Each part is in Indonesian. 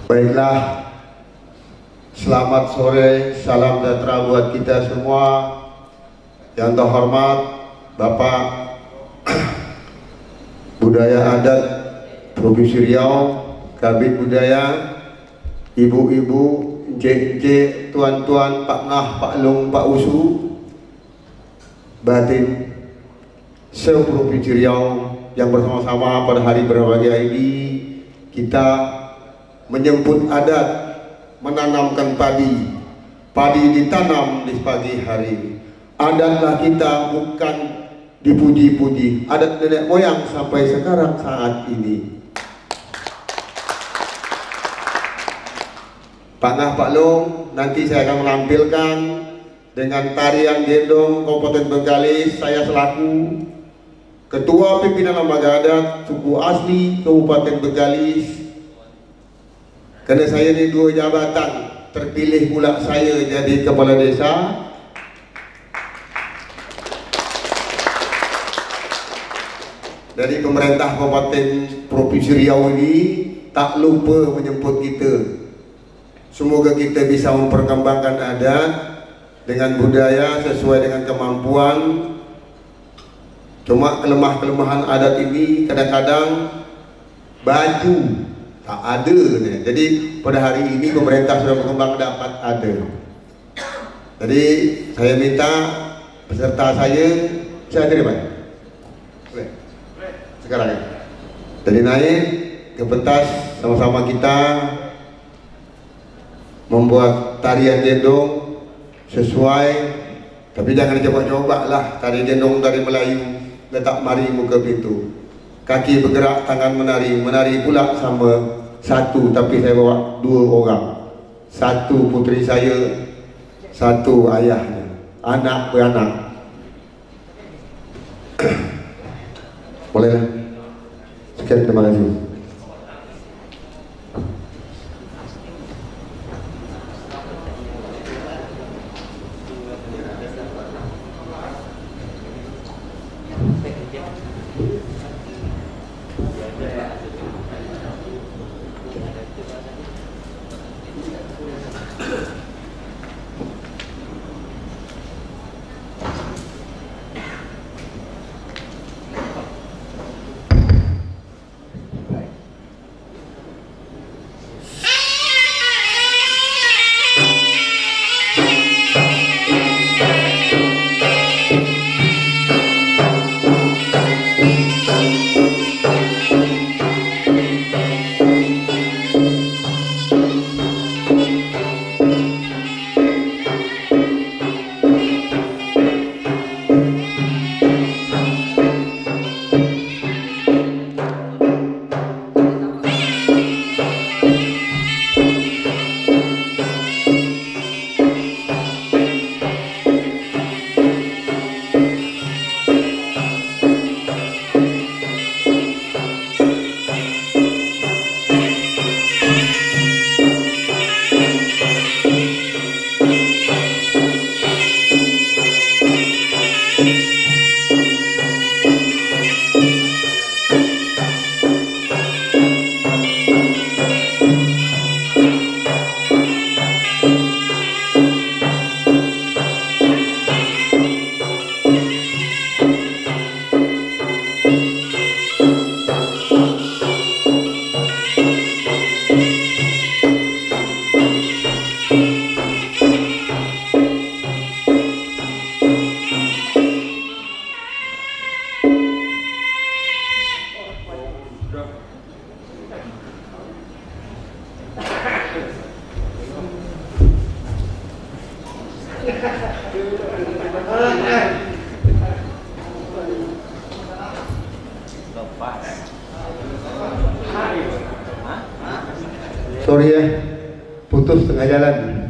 Baiklah, selamat sore, salam sejahtera buat kita semua. Yang terhormat Bapak Budaya Adat Provinsi Riau, Kabid Budaya, ibu-ibu, encik-encik, tuan-tuan, Pak Ngah, Pak Long, Pak Usu, batin se-Provinsi Riau yang bersama-sama pada hari berbahagia ini kita menyambut adat menanamkan padi. Padi ditanam di pagi hari. Adatlah kita bukan dipuji-puji. Adat nenek moyang sampai sekarang saat ini. Pak Ngah, Pak Long, nanti saya akan menampilkan dengan tarian gendong Kabupaten Bengkalis. Saya selaku Ketua Pimpinan Lembaga Adat Suku Asli Kabupaten Bengkalis. Karena saya ini 2 jabatan, terpilih pula saya jadi kepala desa. Dari pemerintah Kabupaten Provinsi Riau ini tak lupa menyebut kita. Semoga kita bisa memperkembangkan adat dengan budaya sesuai dengan kemampuan. Cuma kelemahan adat ini kadang-kadang baju tak ada nih. Jadi pada hari ini pemerintah sudah berkembang dapat ada. Jadi saya minta peserta saya terima. Boleh? Sekarang ya. Jadi naik ke pentas sama-sama kita membuat tarian gendong sesuai, tapi jangan coba-coba lah tari gendong dari Melayu letak mari muka pintu. Kaki bergerak, tangan menari pula sama satu, tapi saya bawa 2 orang. Satu putri saya, satu ayahnya, anak beranak. Boleh? Sekian, terima kasih. Sorry ya, putus tengah jalan.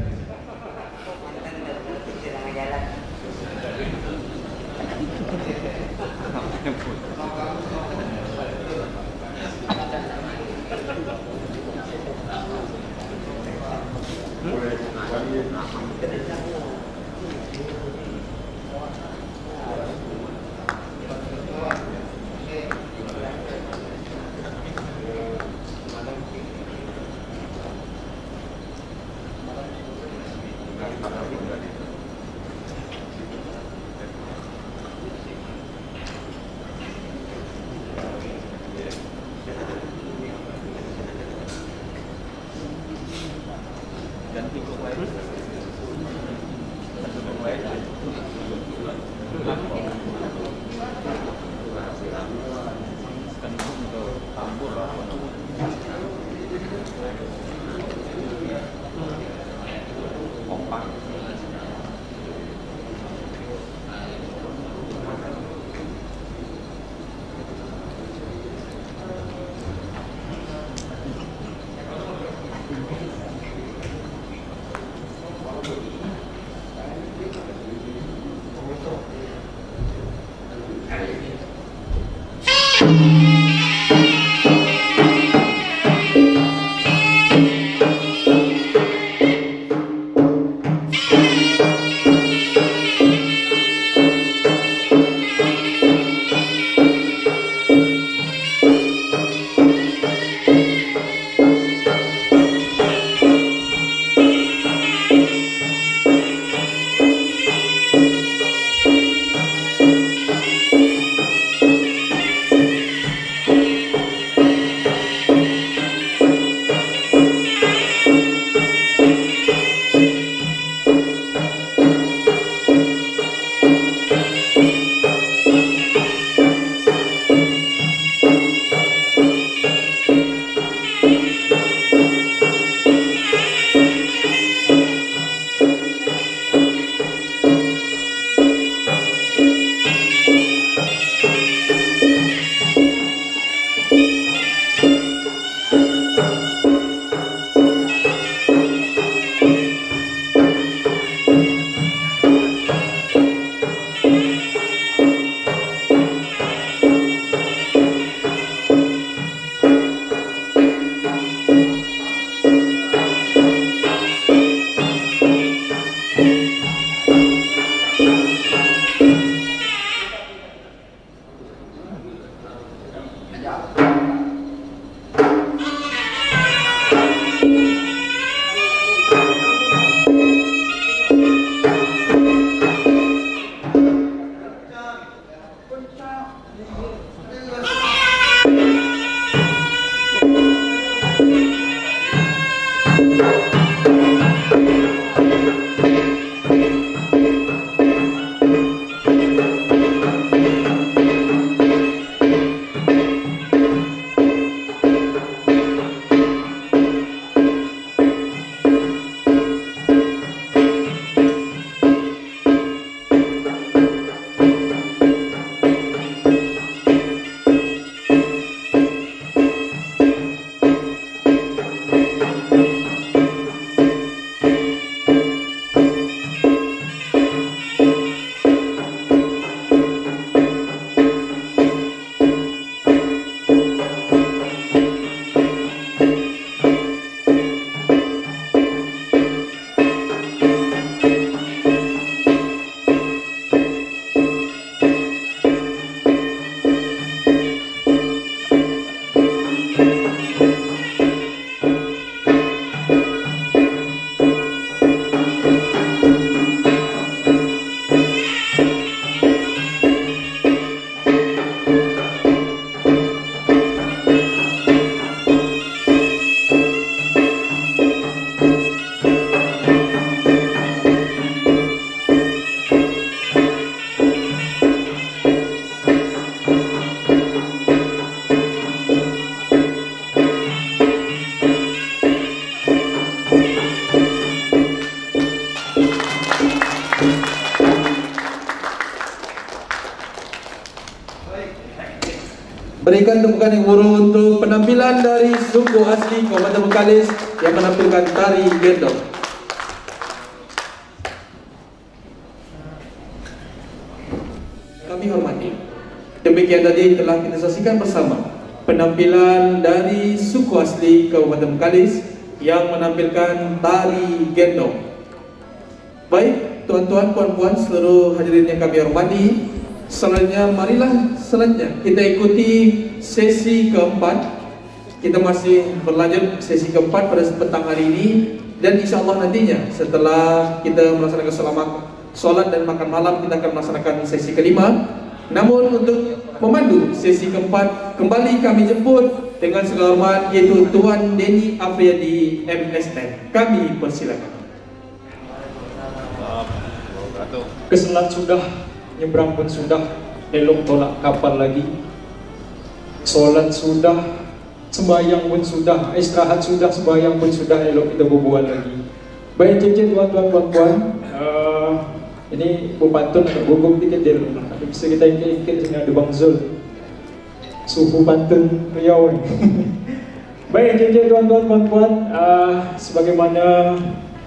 berikan tepukan yang murah untuk penampilan dari suku asli Kabupaten Bengkalis yang menampilkan tari gendong. Kami hormati. Demikian tadi telah kita saksikan bersama penampilan dari suku asli Kabupaten Bengkalis yang menampilkan tari gendong. Baik, tuan-tuan, puan-puan, seluruh hadirin yang kami hormati, selanjutnya marilah kita ikuti sesi keempat. Kita masih berlanjut sesi keempat pada petang hari ini, dan insya Allah nantinya setelah kita melaksanakan sholat dan makan malam, kita akan melaksanakan sesi kelima. Namun untuk memandu sesi keempat, kembali kami jemput dengan segala hormat yaitu Tuan Denny Afriyadi MSN. Kami persilakan. Keselat sudah, nyebrang pun sudah, elok tolak kapal lagi. Sholat sudah, sembahyang pun sudah, istirahat sudah, sembahyang pun sudah, elok kita berbual lagi. Baik cincin tuan-tuan, puan-puan, ini Bu Pantun agak gugup dikit dia. Tapi bisa kita ikut sini ada Bang Zul, suhu Pantun Riau. Baik cincin tuan-tuan, puan-puan, sebagaimana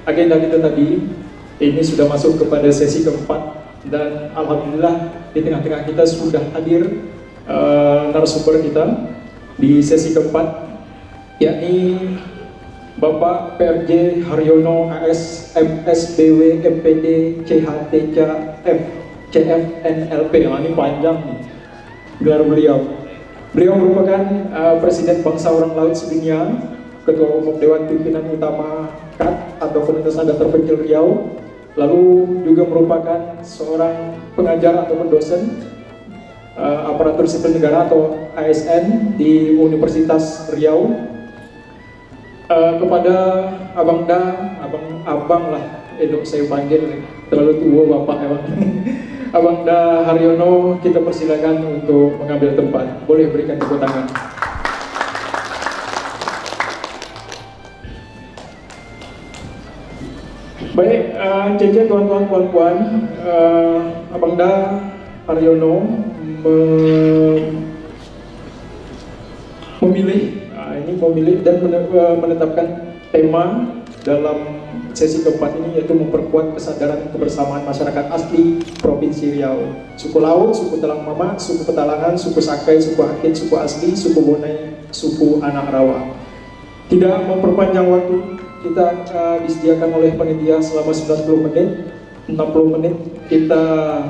agenda kita tadi, ini sudah masuk kepada sesi keempat, dan alhamdulillah di tengah-tengah kita sudah hadir narasumber kita di sesi keempat, yakni Bapak PRJ Haryono AS MSBW MPD CHTK CF NLP. Ini panjang nih gelar beliau. Beliau merupakan Presiden Bangsa Orang Laut Sedunia, Ketua Umum Dewan Pimpinan Utama KAT atau Komunitas Adat Terpencil Riau, lalu juga merupakan seorang pengajar ataupun dosen aparatur sipil negara atau ASN di Universitas Riau. Kepada abang lah, saya panggil terlalu tua bapak emang. Abangda Haryono, kita persilakan untuk mengambil tempat. Boleh berikan tepuk tangan. Baik, cincin tuan-tuan, puan-puan, Abangda Haryono memilih dan menetapkan tema dalam sesi keempat ini, yaitu memperkuat kesadaran kebersamaan masyarakat asli Provinsi Riau. Suku Laut, suku Telang Mama, suku Petalangan, suku Sakai, suku Akit, suku Asli, suku Bonai, suku Anak Rawa. Tidak memperpanjang waktu, kita disediakan oleh panitia selama 90 menit. 60 menit kita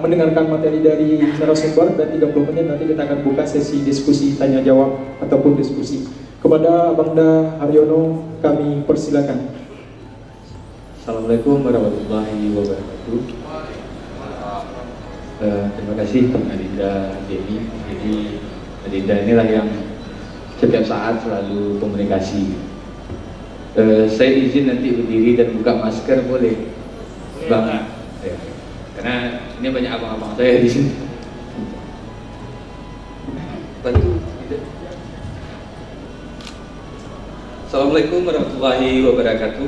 mendengarkan materi dari narasumber, dan 30 menit nanti kita akan buka sesi diskusi tanya jawab ataupun diskusi. Kepada Abangda Haryono kami persilakan. Assalamualaikum warahmatullahi wabarakatuh. Terima kasih Adinda Denny. Jadi Adinda inilah yang setiap saat selalu komunikasi. Saya izin nanti berdiri dan buka masker, boleh? Bang, ya. Karena ini banyak abang-abang saya di sini. Bantu. Assalamualaikum warahmatullahi wabarakatuh.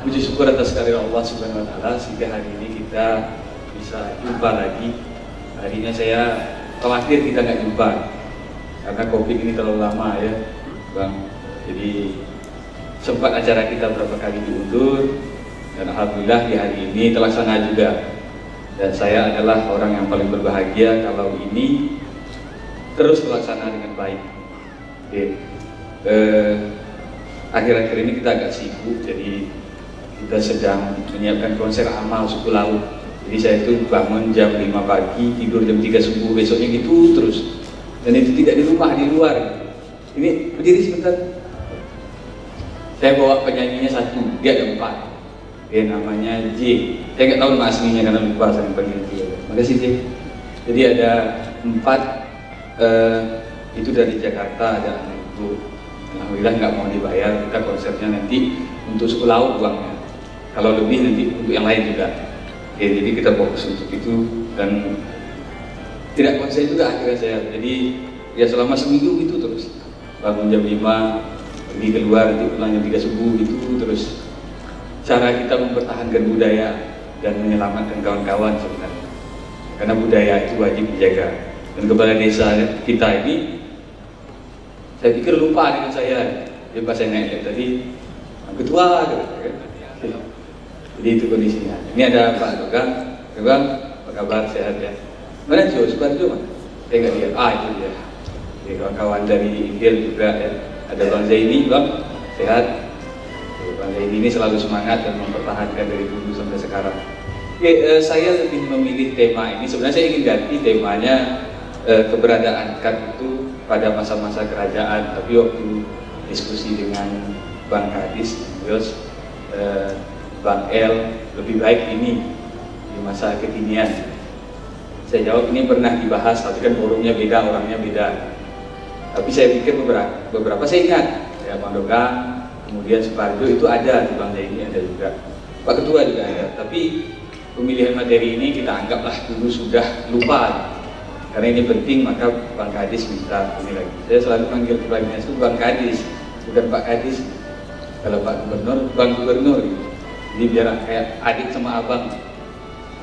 Puji syukur atas kehadirat Allah Subhanahu wa Ta'ala sehingga hari ini kita bisa jumpa lagi. Hari ini saya khawatir kita nggak jumpa karena COVID ini terlalu lama ya, Bang. Jadi sempat acara kita berapa kali diundur, dan alhamdulillah di hari ini terlaksana juga. Dan saya adalah orang yang paling berbahagia kalau ini terus terlaksana dengan baik. Akhir-akhir ini kita agak sibuk, jadi kita sedang menyiapkan konser amal suku Laut. Jadi saya itu bangun jam 5 pagi, tidur jam 3 subuh, besoknya gitu terus. Dan itu tidak di rumah, di luar. Ini berdiri sebentar. Saya bawa penyanyinya satu, dia ada 4. Dia namanya J. Saya nggak tahu nama aslinya karena lupa saya panggil dia. Makasih J. Jadi ada 4, itu dari Jakarta, ada itu. Alhamdulillah nggak mau dibayar, kita konsepnya nanti untuk suku Laut uangnya. Kalau lebih nanti untuk yang lain juga. Oke, jadi kita fokus untuk itu, dan tidak konsen juga akhirnya saya. Jadi ya selama seminggu itu terus bangun jam 5, pergi keluar, itu pulang jam 3 subuh gitu terus. Cara kita mempertahankan budaya dan menyelamatkan kawan-kawan sebenarnya. Karena budaya itu wajib dijaga. Dan kepala desa kita ini Saya pikir lupa dengan saya. Dia pas saya naik tadi, ketua gitu, kan? Jadi itu kondisinya. Ini ada Pak Dogang, Bang, apa kabar, sehat ya? Mana Jo, Suparjo mana? Saya nggak lihat. Itu dia. Jadi kawan-kawan dari Intel juga ya. Ada Bang Zaini, Bang, sehat. Bang Zaini ini selalu semangat dan mempertahankan dari dulu sampai sekarang. Saya lebih memilih tema ini. Sebenarnya saya ingin ganti temanya keberadaan KAD itu pada masa-masa kerajaan. Tapi waktu diskusi dengan Bang Kadis, Yos, Bang El, lebih baik ini di masa kekinian. Saya jawab ini pernah dibahas, tapi kan forumnya beda, orangnya beda. Tapi saya pikir beberapa saya ingat, ya Bang Dogang, kemudian Suparjo itu ada, di Bang Zaini ada juga, Pak Ketua juga ada. Tapi pemilihan materi ini kita anggaplah dulu sudah lupa. Karena ini penting, maka Bang Kadis minta ini lagi. Saya selalu panggil kepalanya itu Bang Kadis, bukan Pak Kadis. Kalau Pak Gubernur, Bang Gubernur. Jadi biar kayak adik sama abang.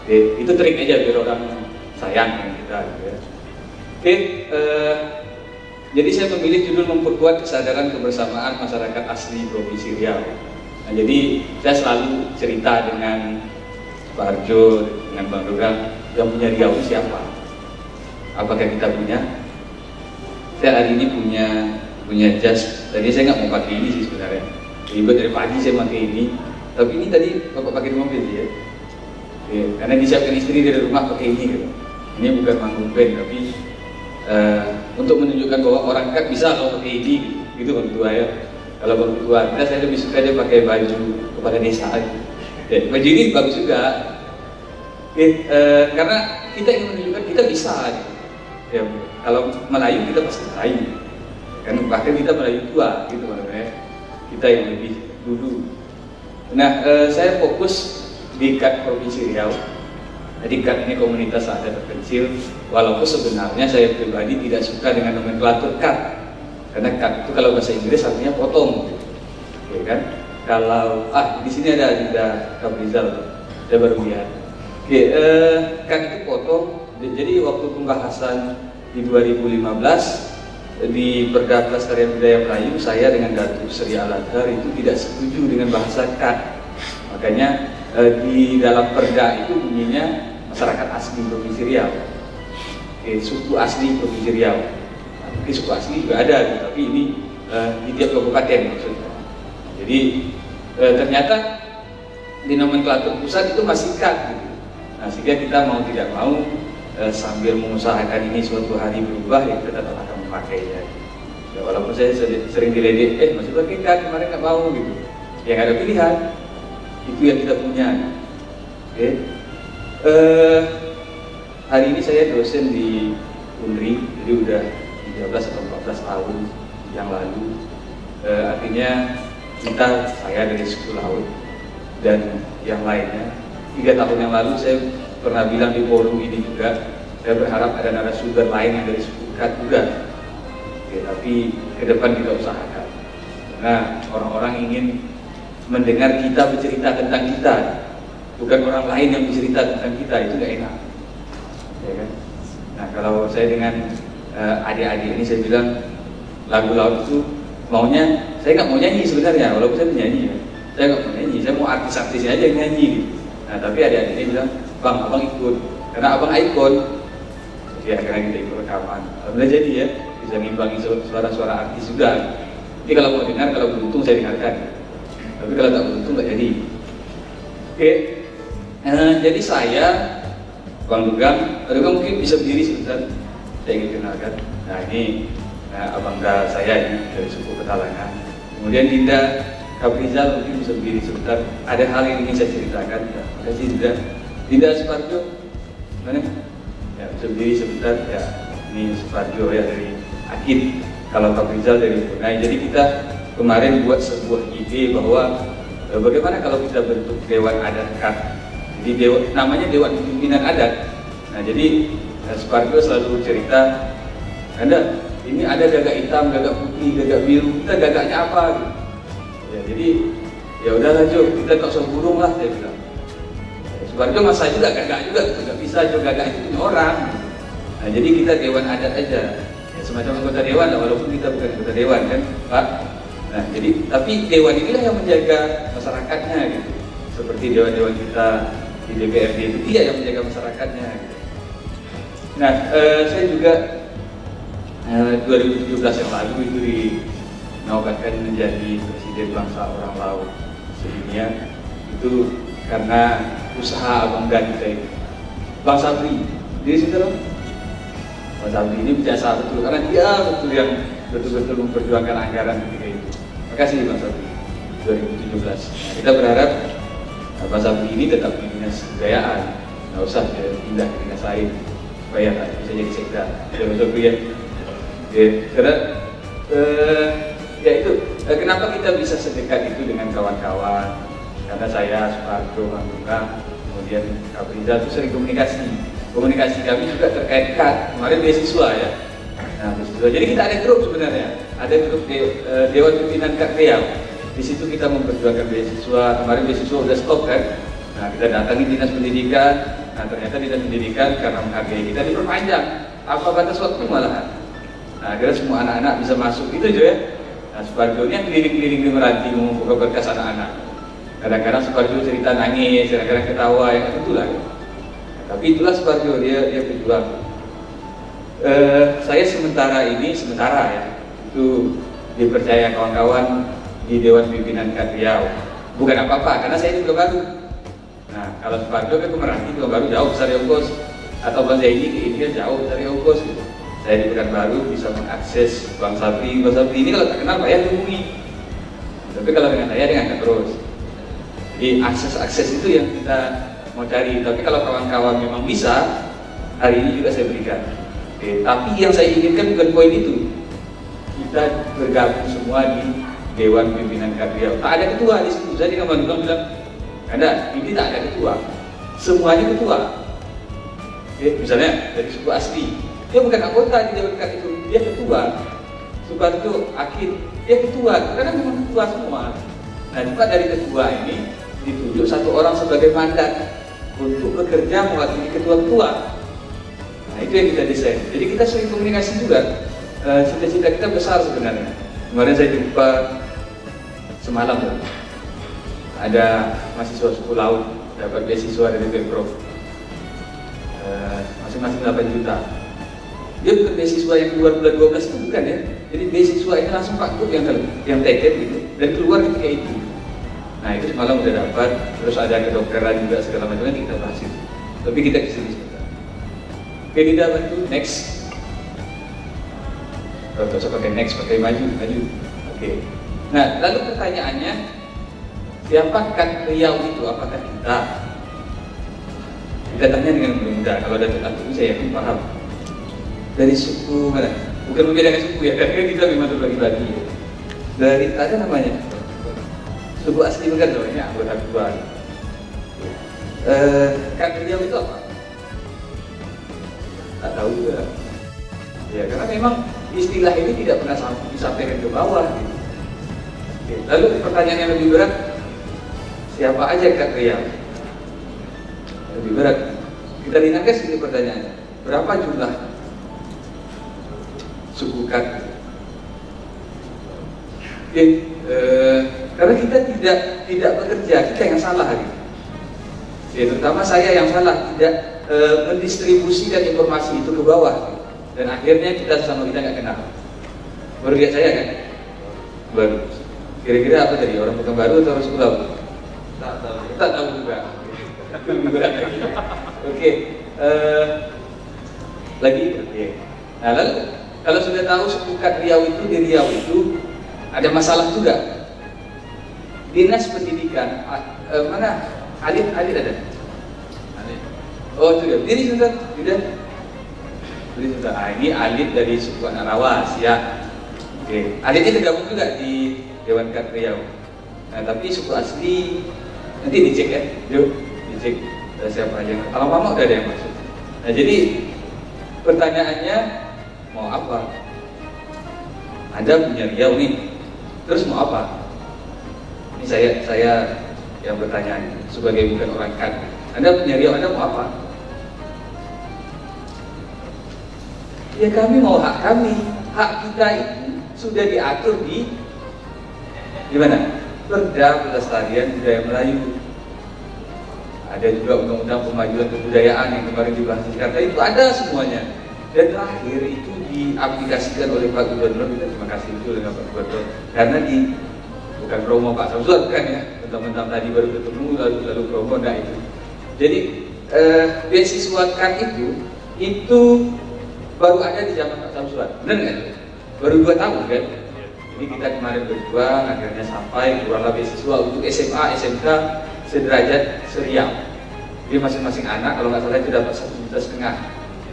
Itu trik aja biar orang sayang dengan kita. Gitu ya. Jadi saya memilih judul memperkuat kesadaran kebersamaan masyarakat asli Provinsi Riau. Nah, jadi saya selalu cerita dengan Pak Harjo, dengan Bang Dogang, yang punya Riau siapa? Apakah kita punya? Saya hari ini punya jas. Tadi saya nggak mau pakai ini sih sebenarnya. Ribet dari pagi saya pakai ini. Tapi ini tadi Bapak pakai di mobil ya. Karena disiapkan istri dari rumah pakai ini gitu. Ini bukan manggung band, tapi untuk menunjukkan bahwa orang kan bisa kalau pakai ini gitu Bang Ketua ya. Kalau Bang Ketua kita, saya lebih suka dia pakai baju kepala desa aja. Baju ini bagus juga. Karena kita ingin menunjukkan kita bisa gitu. Ya, kalau Melayu kita pasti Melayu. Kan bahkan kita Melayu tua gitu makanya. Kita yang lebih dulu. Nah, saya fokus di KAD Provinsi Riau. Jadi KAD ini komunitas adat terpencil, walaupun sebenarnya saya pribadi tidak suka dengan nomenklatur KAD. Karena KAD itu kalau bahasa Inggris artinya potong, gitu. Ya kan? Kalau di sini ada Kaprizal, saya baru lihat. KAD itu potong. Jadi waktu pembahasan di 2015 di Perda Pelestarian Budaya Melayu, saya dengan Datuk Seri Al-Azhar itu tidak setuju dengan bahasa KAD. Makanya di dalam perda itu bunyinya masyarakat asli Provinsi Riau, suku asli Provinsi Riau. Mungkin suku asli juga ada, tapi ini di tiap kabupaten maksudnya. Jadi ternyata di nomenklatur pusat itu masih KAD gitu. Nah, sehingga kita mau tidak mau sambil mengusahakan ini suatu hari berubah, ya kita tetap akan memakainya. Ya, walaupun saya sering diledek, masih pakai KAD, kemarin nggak mau gitu. Ya nggak ada pilihan. Itu yang kita punya. Hari ini saya dosen di UNRI, jadi udah 13 atau 14 tahun yang lalu. Artinya saya dari suku laut dan yang lainnya. 3 tahun yang lalu saya pernah bilang di forum ini juga, saya berharap ada narasumber lain yang dari suku KAD juga. Tapi ke depan kita usahakan. Nah, orang-orang ingin mendengar kita bercerita tentang kita, bukan orang lain yang bercerita tentang kita, itu gak enak, ya kan? Nah, kalau saya dengan adik-adik ini saya bilang lagu laut itu maunya, saya nggak mau nyanyi sebenarnya, walaupun saya penyanyi ya. Saya nggak mau nyanyi, saya mau artis-artisnya aja yang nyanyi gitu. Nah, tapi adik-adik ini bilang, Bang, abang ikut, karena abang ikon, ya karena kita ikut rekaman. Alhamdulillah jadi ya, bisa ngimbangi suara-suara artis juga. Jadi kalau mau dengar, kalau beruntung saya dengarkan. Tapi kalau tak beruntung nggak jadi. Jadi saya, Bang Dogang mungkin bisa berdiri sebentar. Saya ingin kenalkan. Nah ini abangga saya ini dari suku Petalangan. Kemudian Dinda Kaprizal mungkin bisa berdiri sebentar. Ada hal yang ingin saya ceritakan. Terima kasih Dinda. Dinda Suparjo, mana? Ya bisa berdiri sebentar. Ya ini Suparjo ya dari Akid. Kalau Kaprizal dari Brunei. Jadi kita kemarin buat sebuah ide bahwa bagaimana kalau kita bentuk Dewan Adat KAD. Jadi namanya Dewan Pimpinan Adat. Nah jadi Suparjo selalu cerita, Anda ini ada gagak hitam, gagak putih, gagak biru, kita gagaknya apa? Ya jadi ya udahlah Jo, kita tak usah burung lah, saya bilang. Suparjo masa juga gagak juga, nggak bisa Jo, gagak itu punya orang. Nah jadi kita Dewan Adat aja. ya, semacam anggota dewan lah, walaupun kita bukan anggota dewan kan Pak. Nah jadi tapi dewan inilah yang menjaga masyarakatnya gitu, seperti dewan-dewan kita di DPRD itu dia yang menjaga masyarakatnya gitu. Nah saya juga 2017 yang lalu itu dinobatkan menjadi presiden bangsa orang laut sedunia itu karena usaha Abang Dan kita itu Bang Sabri di situ loh. Bang Sabri ini biasa betul karena dia betul yang betul-betul memperjuangkan anggaran ketika itu. Terima kasih Bang Sabri 2017. Nah, kita berharap Bang Sabri ini tetap di dinas kebudayaan, nggak usah pindah ke dinas lain supaya tak bisa jadi sekda. Ya Bang Sabri ya. Karena ya itu kenapa kita bisa sedekat itu dengan kawan-kawan, karena saya, Suparto, Manduka, kemudian Kapriza itu sering komunikasi kami juga terkait kemarin beasiswa ya. Nah beasiswa, jadi kita ada grup sebenarnya, ada grup Dewan Pimpinan KAD Riau. Di situ kita memperjuangkan beasiswa. Kemarin beasiswa udah stop kan, nah kita datangi dinas pendidikan. Nah ternyata dinas pendidikan karena menghargai kita diperpanjang apa batas waktu malahan. Nah, akhirnya semua anak-anak bisa masuk, itu aja ya. Nah, Suparjo ini yang keliling-keliling di Meranti membuka berkas anak-anak. Kadang-kadang Suparjo cerita nangis, kadang-kadang ketawa, yang itulah. Tapi itulah Suparjo, dia berjuang. Saya sementara ya, itu dipercaya kawan-kawan di Dewan Pimpinan KAD Riau. Bukan apa-apa, karena saya ini belum baru. Nah, kalau Suparjo ke Meranti belum baru jauh besar ongkos, atau Bang Zaini ke India jauh besar ongkos gitu. Saya di Pekanbaru bisa mengakses Bang Sabri. Bang Sabri ini kalau tak kenal Pak ya hubungi. Tapi kalau dengan saya dia angkat terus. Jadi akses itu yang kita mau cari. Tapi kalau kawan-kawan memang bisa, hari ini juga saya berikan. Oke, tapi yang saya inginkan bukan poin itu. Kita bergabung semua di Dewan Pimpinan KAD Riau. Tak ada ketua di situ. Saya dengan Bang Dukang bilang, ada, ini tak ada ketua. Semuanya ketua. Oke, misalnya dari suku asli. Dia bukan anggota di Dewan KAD itu, dia ketua. Suparjo, Akid, dia ketua, karena memang ketua semua. Nah, juga dari ketua ini ditunjuk satu orang sebagai mandat untuk bekerja mewakili ketua-ketua. Nah, itu yang kita desain. Jadi kita sering komunikasi juga. Cita-cita kita besar sebenarnya. Kemarin saya jumpa semalam tuh, ada mahasiswa suku laut dapat beasiswa dari Pemprov, masing-masing 8 juta. Dia bukan beasiswa yang keluar bulan 12 itu bukan ya. Jadi beasiswa ini langsung Pak Gub yang taken gitu dan keluar ketika itu. Nah itu semalam udah dapat, terus ada kedokteran juga segala macam yang kita bahas itu. Tapi kita kesini sebentar. Oke, tidak bantu next. Kalau tidak usah pakai next, pakai maju. Oke. Nah lalu pertanyaannya, siapa KAD Riau itu? Apakah kita? Kita tanya dengan mudah. Kalau ada antum saya yakin paham. Dari suku mana? Bukan membedakan suku ya, karena kita memang terbagi-bagi. Dari ada namanya suku asli bukan loh, ini anggota ketua. KAD Riau itu apa? Tak tahu juga. Ya karena memang istilah ini tidak pernah disampaikan ke bawah. Gitu. Oke. Lalu pertanyaan yang lebih berat, siapa aja KAD Riau? Lebih berat. Kita lihatkan sini pertanyaannya. Berapa jumlah suku KAD? Oke, karena kita tidak bekerja, kita yang salah hari ini. Ya, terutama saya yang salah, tidak mendistribusikan informasi itu ke bawah. Dan akhirnya kita sama kita nggak kenal. Baru lihat saya kan? Baru. Kira-kira apa tadi? Orang Pekanbaru atau orang suku laut? Tak tahu juga. Oke. Lagi. Oke. Nah lalu kalau sudah tahu suku KAD Riau itu di Riau itu ada masalah juga. Dinas Pendidikan mana? Alit ada? Alit. Oh itu dia. Diri sudah. Ini Alit dari suku Anarawas ya. Oke. Alit ini tergabung juga di Dewan KAD Riau. Nah tapi suku asli nanti dicek ya. Yuk dicek siapa aja. Kalau mama udah ada yang masuk. Nah jadi pertanyaannya mau apa? Anda punya Riau nih, terus mau apa? Ini saya yang bertanya sebagai bukan orang KAD. Anda punya Riau, Anda mau apa? Ya kami mau hak kami. Hak kita itu sudah diatur di mana? Perda Pelestarian Budaya Melayu. Ada juga undang-undang pemajuan kebudayaan yang kemarin dibahas di Jakarta, itu ada semuanya. Dan terakhir itu diaplikasikan oleh Pak Gubernur. Kita terima kasih betul dengan Pak Gubernur, karena bukan promo Pak Samsul kan ya, mentang-mentang tadi baru ketemu lalu promo, nah itu. Jadi beasiswa kan itu baru ada di zaman Pak Samsul, benar nggak? Baru 2 tahun kan? Jadi kita kemarin berjuang, akhirnya sampai keluarlah beasiswa untuk SMA, SMK sederajat Seriau. Jadi masing-masing anak kalau nggak salah itu dapat 1,5 juta.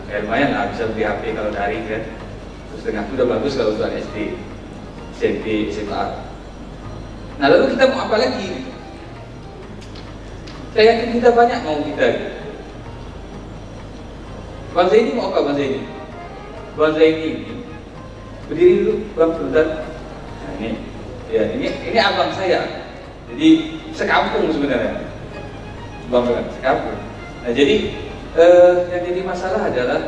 Ya lumayan lah, bisa beli HP kalau daring kan. 1,5 juta itu udah bagus kalau untuk SD, SMP, SMA. Nah lalu kita mau apa lagi? Saya yakin kita banyak mau kita. Bang Zaini mau apa Bang Zaini? Bang Zaini berdiri dulu Bang sebentar. Nah ini abang saya. Jadi sekampung sebenarnya. Bang sekampung. Nah jadi yang jadi masalah adalah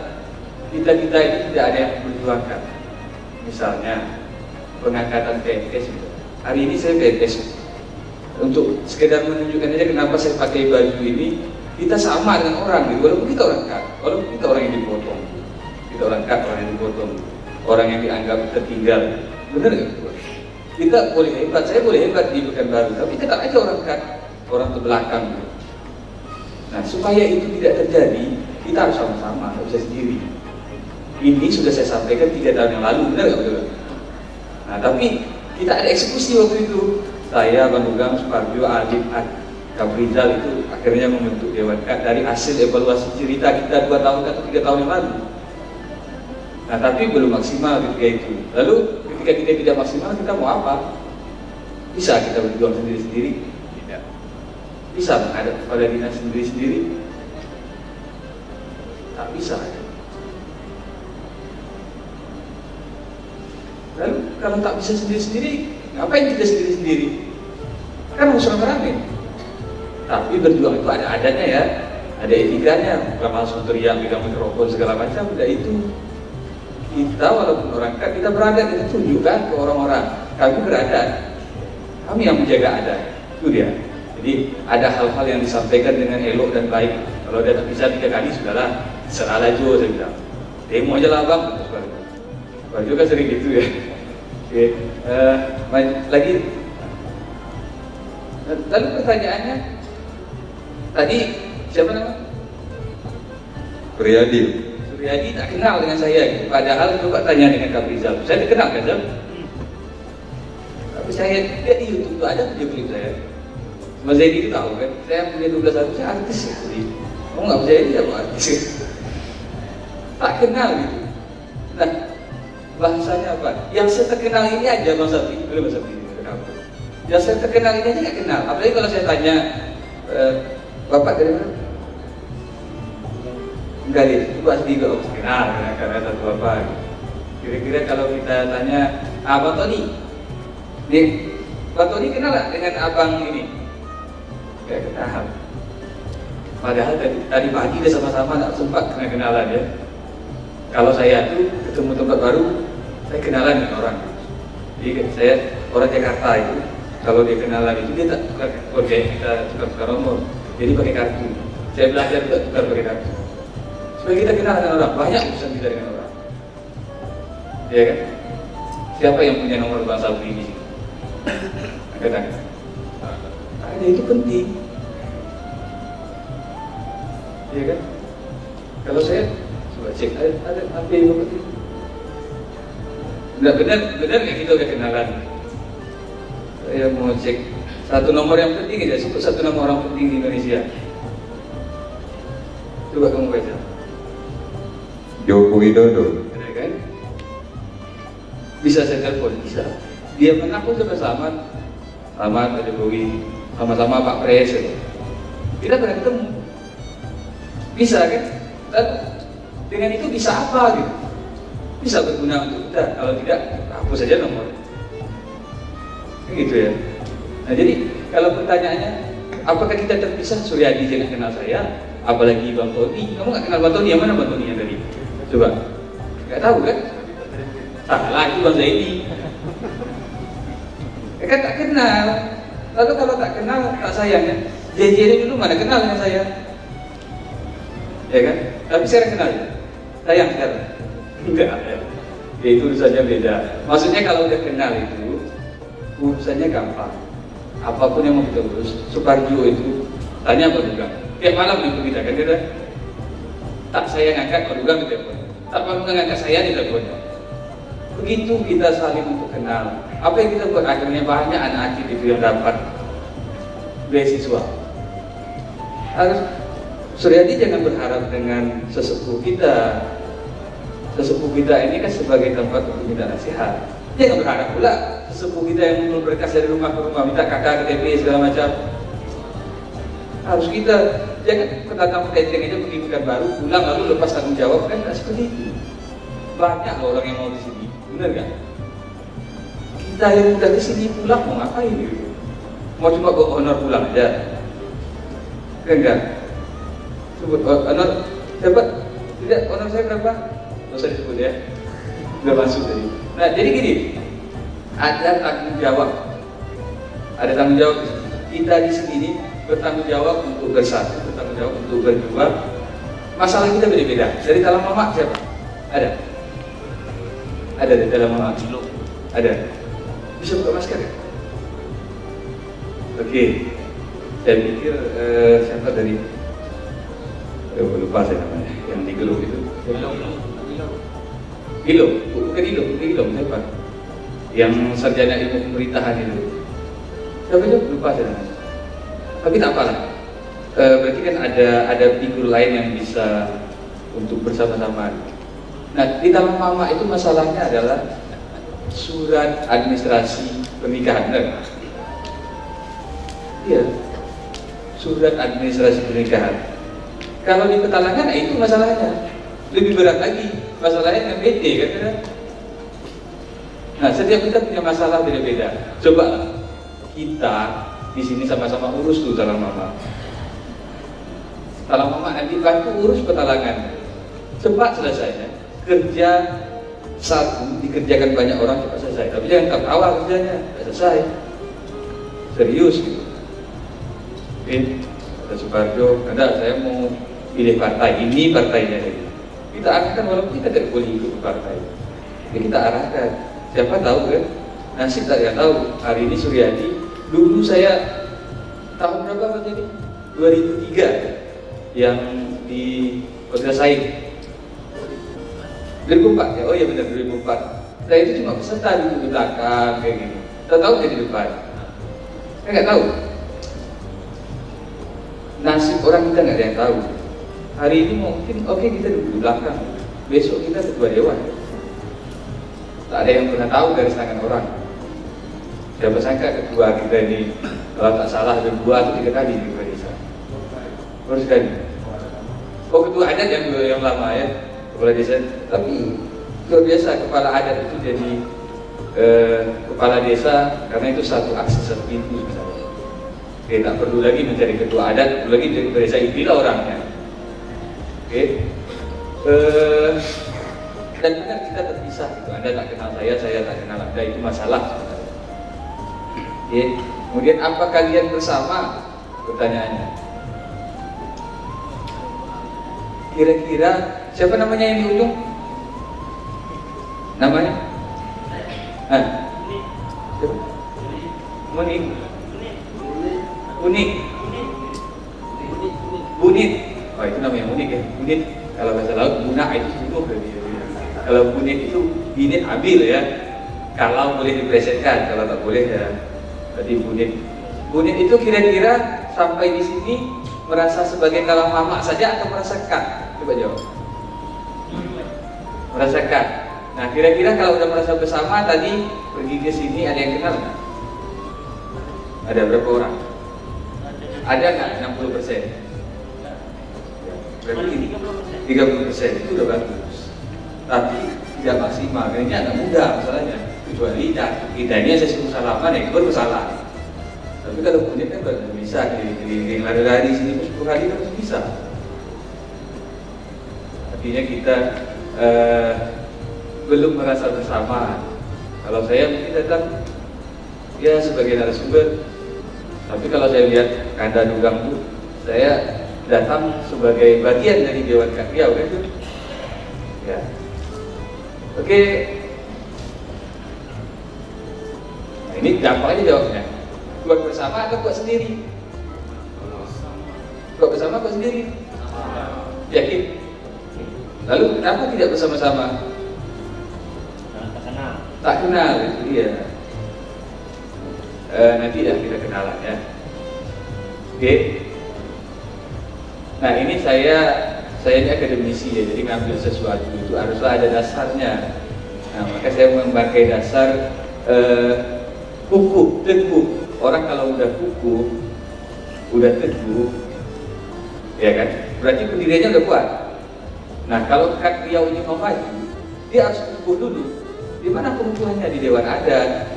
kita itu tidak ada yang memperjuangkan. Misalnya pengangkatan PNS gitu. Hari ini saya PNS untuk sekedar menunjukkan aja kenapa saya pakai baju ini. Kita sama dengan orang gitu, walaupun kita orang kat, walaupun kita orang yang dipotong, kita orang kat, orang yang dipotong, orang yang dianggap tertinggal, benar nggak? Kita boleh hebat, saya boleh hebat di Pekanbaru, tapi tetap aja orang kat, orang terbelakang. Nah supaya itu tidak terjadi, kita harus sama-sama, nggak bisa sendiri. Ini sudah saya sampaikan 3 tahun yang lalu, benar nggak betul? Nah tapi kita ada eksekusi waktu itu. Saya, Bang Ugam, Suparjo, Alif, Kaprizal itu akhirnya membentuk Dewan Kat dari hasil evaluasi cerita kita 2 tahun atau 3 tahun yang lalu. Nah tapi belum maksimal ketika itu. Lalu ketika kita tidak maksimal, kita mau apa? Bisa kita berjuang sendiri-sendiri? Tidak. Bisa menghadap kepada dinas sendiri-sendiri? Tak bisa. Lalu kalau tak bisa sendiri-sendiri, ngapain kita sendiri-sendiri? Kan harus rame-rame. Tapi berjuang itu ada adanya ya, ada etikanya, bukan langsung teriak, pegang mikrofon segala macam. Udah itu kita walaupun orang kan kita berada, kita tunjukkan ke orang-orang kami berada, kami yang menjaga adat. Itu dia. Jadi ada hal-hal yang disampaikan dengan elok dan baik. Kalau dia tak bisa 3 kali sudahlah, seralah Jo saya bilang. Demo aja lah bang. Bang juga sering gitu ya. Oke, lagi. Lalu pertanyaannya tadi siapa nama? Suryadi. Suryadi tak kenal dengan saya. Padahal coba tanya dengan Kaprizal. Saya dikenal kan Zal? Tapi saya dia di YouTube tuh ada video klip saya. Mas Zaidi itu tahu kan? Saya punya 12 tahun, saya artis ya. Kamu nggak percaya dia apa artis? Tak kenal gitu. Nah bahasanya apa? Yang saya terkenal ini aja Bang Sapi, boleh Bang Sapi kenal. Yang saya terkenal ini aja nggak kenal. Apalagi kalau saya tanya Bapak dari mana? Enggak dia, itu pasti kok kenal karena satu Bapak. Kira-kira kalau kita tanya Abang Tony, nih Bang Tony kenal nggak dengan abang ini? Gak kenal. Padahal tadi pagi dia sama-sama nggak sempat kenalan ya. Kalau saya tuh ketemu tempat baru, saya kenalan dengan orang. Jadi saya orang Jakarta itu, kalau dia kenalan itu dia tak tukar kode, kita tukar nomor. Jadi pakai kartu. Saya belajar juga tukar pakai kartu. Supaya kita kenal dengan orang, banyak urusan kita dengan orang. Iya kan? Siapa yang punya nomor Bang Sabri di sini? Angkat tangan. Ada itu penting. Iya kan? Kalau saya coba cek ada apa yang penting? Benar nggak kita udah kenalan? Saya mau cek satu nomor yang penting aja, sebut satu nama orang penting di Indonesia. Coba kamu baca. Joko Widodo. Ada kan? Bisa saya telepon, bisa. Dia mana pun sudah selamat Pak Jokowi, sama-sama Pak Pres. Kita pernah ketemu. Bisa kan? Dan dengan itu bisa apa gitu? Bisa berguna untuk kita. Kalau tidak, hapus saja nomor. Gitu ya. Nah jadi kalau pertanyaannya, apakah kita terpisah? Suryadi jangan kenal saya, apalagi Bang Tony. Kamu nggak kenal Bang Tony? Yang mana Bang Tony yang tadi? Coba. Nggak Nggak tahu kan? Salah itu Bang Zaini. Kan tak kenal. Lalu kalau tak kenal tak sayang ya. JJ ini dulu mana kenal dengan saya? Ya kan? Tapi sekarang kenal ya? Sayang sekarang? Enggak ya. Ya itu urusannya beda. Maksudnya kalau udah kenal itu urusannya gampang. Apapun yang mau kita urus. Suparjo itu tanya Pak Dugang. Tiap malam itu kita kan kita tak saya ngangkat Pak Dugang di telepon. Tak Pak Dugang ngangkat saya di teleponnya. Begitu kita saling untuk kenal. Apa yang kita buat akhirnya banyak anak aktif itu yang dapat beasiswa. Harus Suryadi jangan berharap dengan sesepuh kita. Sesepuh kita ini kan sebagai tempat untuk minta nasihat. Jangan berharap pula sesepuh kita yang berkas dari rumah ke rumah minta kakak KTP segala macam. Harus kita jangan pendatang petenteng aja pergi bukan baru pulang lalu lepas tanggung jawab kan tidak seperti itu. Banyak loh orang yang mau di sini, benar kan? Kita yang udah di sini pulang mau ngapain gitu? Mau cuma bawa honor pulang aja? Enggak. Sebut honor dapat tidak honor saya berapa? Nggak usah disebut ya. Udah masuk tadi. Nah jadi gini, ada tanggung jawab. Ada tanggung jawab. Kita di sini bertanggung jawab untuk bersatu, bertanggung jawab untuk berjuang. Masalah kita beda-beda. Dari dalam mama siapa? Ada. Ada di dalam mama. Ada. Bisa buka masker ya? Oke. Saya pikir siapa tadi? Lupa saya namanya. Yang di Geluh itu. Gilo, bukan Gilo, siapa? Yang sarjana ilmu pemerintahan itu. Siapa itu? Lupa saya namanya. Tapi tak apalah. Berarti kan ada figur lain yang bisa untuk bersama-sama. Nah, di dalam mama itu masalahnya adalah surat administrasi pernikahan, benar? Iya, surat administrasi pernikahan. Kalau di Petalangan, itu masalahnya lebih berat lagi. Masalahnya yang beda kan? Nah, setiap kita punya masalah beda-beda. Coba kita di sini sama-sama urus tuh talang mama. Talang mama nanti bantu urus Petalangan. Cepat selesainya. Kerja satu dikerjakan banyak orang cepat selesai. Tapi jangan ketawa kerjanya, tidak selesai. Serius gitu. Oke, ada Suparjo. Anda saya mau pilih partai ini, partainya ini. Kita arahkan walaupun kita tidak boleh ikut ke partai. Jadi kita arahkan. Siapa tahu kan? Nasib tak tahu. Hari ini Suryadi. Dulu saya tahun berapa jadi? 2003 yang di Hotel Said. 2004 ya? Oh iya benar 2004. Saya itu cuma peserta di belakang kayak gini. Tahu jadi depan. Saya nggak tahu. Nasib orang kita nggak ada yang tahu. Hari ini mungkin oke kita duduk di belakang. Besok kita ketua dewan. Tak ada yang pernah tahu dari tangan orang. Siapa sangka ketua kita ini kalau tak salah ada 2 atau 3 kali di ketua desa. Baru sekali. Oh ketua adat yang lama ya, kepala desa. Tapi luar biasa kepala adat itu jadi kepala desa karena itu satu akses satu pintu misalnya. Oke, tak perlu lagi mencari ketua adat, perlu lagi mencari ketua desa, inilah orangnya. Oke. Dan benar kita terpisah gitu. Anda tak kenal saya tak kenal Anda, itu masalah sebenarnya. Oke. Kemudian apa kalian bersama? Pertanyaannya. Kira-kira siapa namanya yang di ujung? Namanya? Hah? Siapa? Munik. Unik. Bunit. Oh itu namanya Munik ya. Bunit. Kalau bahasa laut Buna itu bunuh. Kalau Bunit itu binit ambil ya. Kalau boleh diplesetkan, kalau tak boleh ya. Tadi Bunit. Bunit itu kira-kira sampai di sini merasa sebagai kalang mama saja atau merasakan? Coba jawab. Merasakan. Nah kira-kira kalau udah merasa bersama tadi pergi ke sini ada yang kenal nggak? Ada berapa orang? Ada nggak 60%? Berarti 30% itu udah bagus. Tapi tidak maksimal. Ini agak mudah masalahnya. Kecuali kita ini saya suruh salaman ya baru salah. Tapi kalau punya kan baru bisa keliling lari-lari sini 10 hari kan masih bisa. Artinya kita belum merasa bersama. Kalau saya mungkin datang ya sebagai narasumber, tapi kalau saya lihat Kanda Dugang itu, saya datang sebagai bagian dari Dewan Karya, kan itu. Ya. Oke. Nah, ini gampang aja jawabnya. Buat bersama atau buat sendiri? Buat bersama atau sendiri? Yakin? Lalu kenapa tidak bersama-sama? Tak kenal, itu dia. Nanti dah kita kenalan ya. Oke. Nah ini saya ini akademisi ya, jadi ngambil sesuatu itu haruslah ada dasarnya. Nah maka saya memakai dasar kukuh, teguh. Orang kalau udah kukuh, udah teguh, ya kan? Berarti pendiriannya udah kuat. Nah kalau beliau ini mau maju, dia harus kukuh dulu. Di mana kebutuhannya? Di Dewan Adat.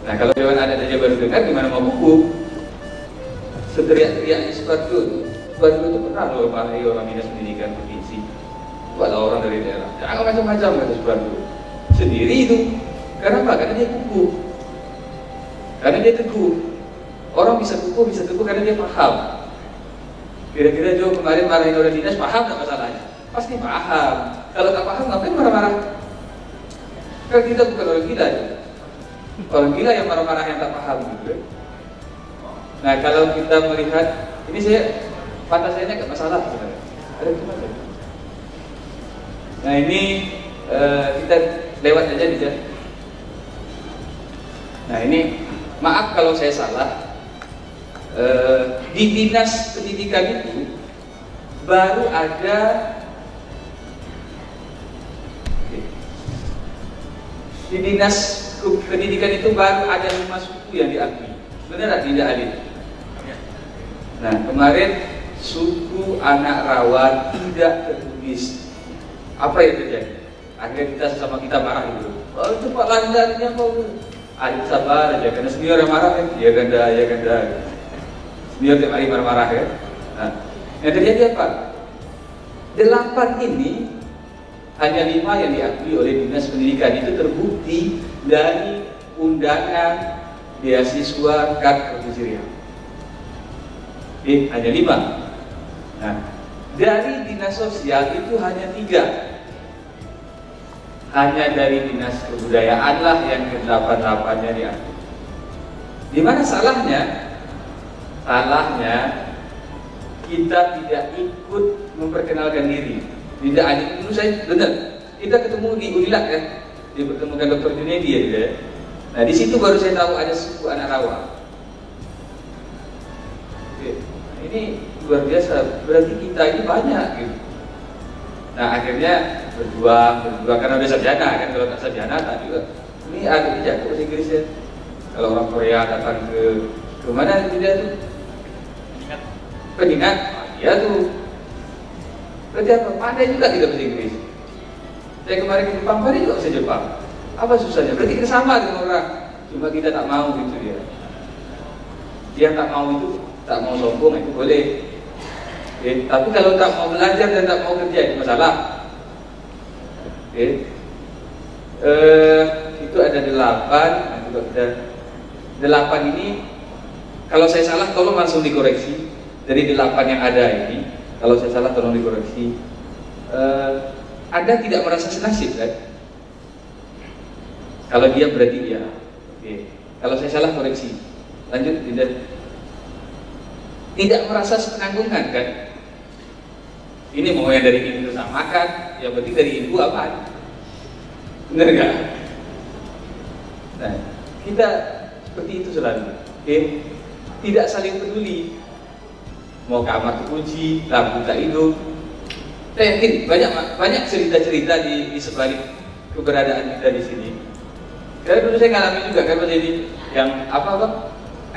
Nah kalau Dewan Adat aja baru dengar, gimana mau buku? Seteriak-teriaknya Suparjo itu pernah loh marahi orang dinas pendidikan provinsi. Walau orang dari daerah, jangan macam-macam kata Suparjo. Sendiri itu. Karena apa? Karena dia kukuh. Karena dia teguh. Orang bisa kukuh, bisa teguh karena dia paham. Kira-kira Jo kemarin marahin orang dinas, paham nggak masalahnya? Pasti paham. Kalau tak paham, ngapain marah-marah? Kan kita bukan orang gila ya? Orang gila yang marah-marah yang tak paham gitu. Nah kalau kita melihat, ini saya fantasinya nggak masalah sebenarnya. Ada gimana? Nah ini kita lewat aja nih ya. Nah ini maaf kalau saya salah. Di dinas pendidikan itu baru ada di dinas pendidikan itu baru ada 5 suku yang diakui. Benar tidak Adit? Nah kemarin suku Anak Rawa tidak tertulis. Apa yang terjadi? Akhirnya kita sesama kita marah itu. Oh itu Pak Landarnya kok. Adit sabar aja karena senior yang marah kan. Ya ganda. Senior tiap hari marah-marah ya. Nah yang terjadi apa? 8 ini hanya 5 yang diakui oleh Dinas Pendidikan. Itu terbukti dari undangan beasiswa KAD Provinsi Riau. Hanya 5. Nah, dari Dinas Sosial itu hanya 3. Hanya dari Dinas Kebudayaan lah yang ke-8-8-nya diakui. Di mana salahnya? Salahnya kita tidak ikut memperkenalkan diri. Tidak ada dulu saya benar. Kita ketemu di Unilag kan, dipertemukan Dr. Junedi ya. Nah di situ baru saya tahu ada suku Anak Rawa. Oke. Nah, ini luar biasa. Berarti kita ini banyak gitu. Nah akhirnya berjuang karena udah sarjana kan. Kalau tak sarjana tak juga. Ini agak jago bahasa Inggris ya. Kalau orang Korea datang ke mana tidak tuh? Pengingat. Iya tuh. Berarti apa? Pandai juga tidak bahasa Inggris. Saya kemarin ke Jepang, pandai juga bahasa Jepang. Apa susahnya? Berarti kita sama dengan orang. Cuma kita tak mau gitu dia. Dia tak mau itu, tak mau sombong itu boleh. Tapi kalau tak mau belajar dan tak mau kerja itu masalah. Itu ada 8. Nah, juga ada 8 ini. Kalau saya salah, tolong langsung dikoreksi. Dari 8 yang ada ini, kalau saya salah tolong dikoreksi. Anda tidak merasa senasib kan? Kalau dia berarti iya. Oke. Kalau saya salah koreksi. Lanjut tidak merasa sepenanggungan kan? Ini mau yang dari ibu samakan, yang penting dari ibu apaan? Benar nggak? Nah, kita seperti itu selalu. Oke? Tidak saling peduli. Mau kamar terkunci, lampu tak hidup. Saya yakin banyak cerita-cerita di sebalik keberadaan kita di sini. Karena dulu saya ngalamin juga kan jadi yang apa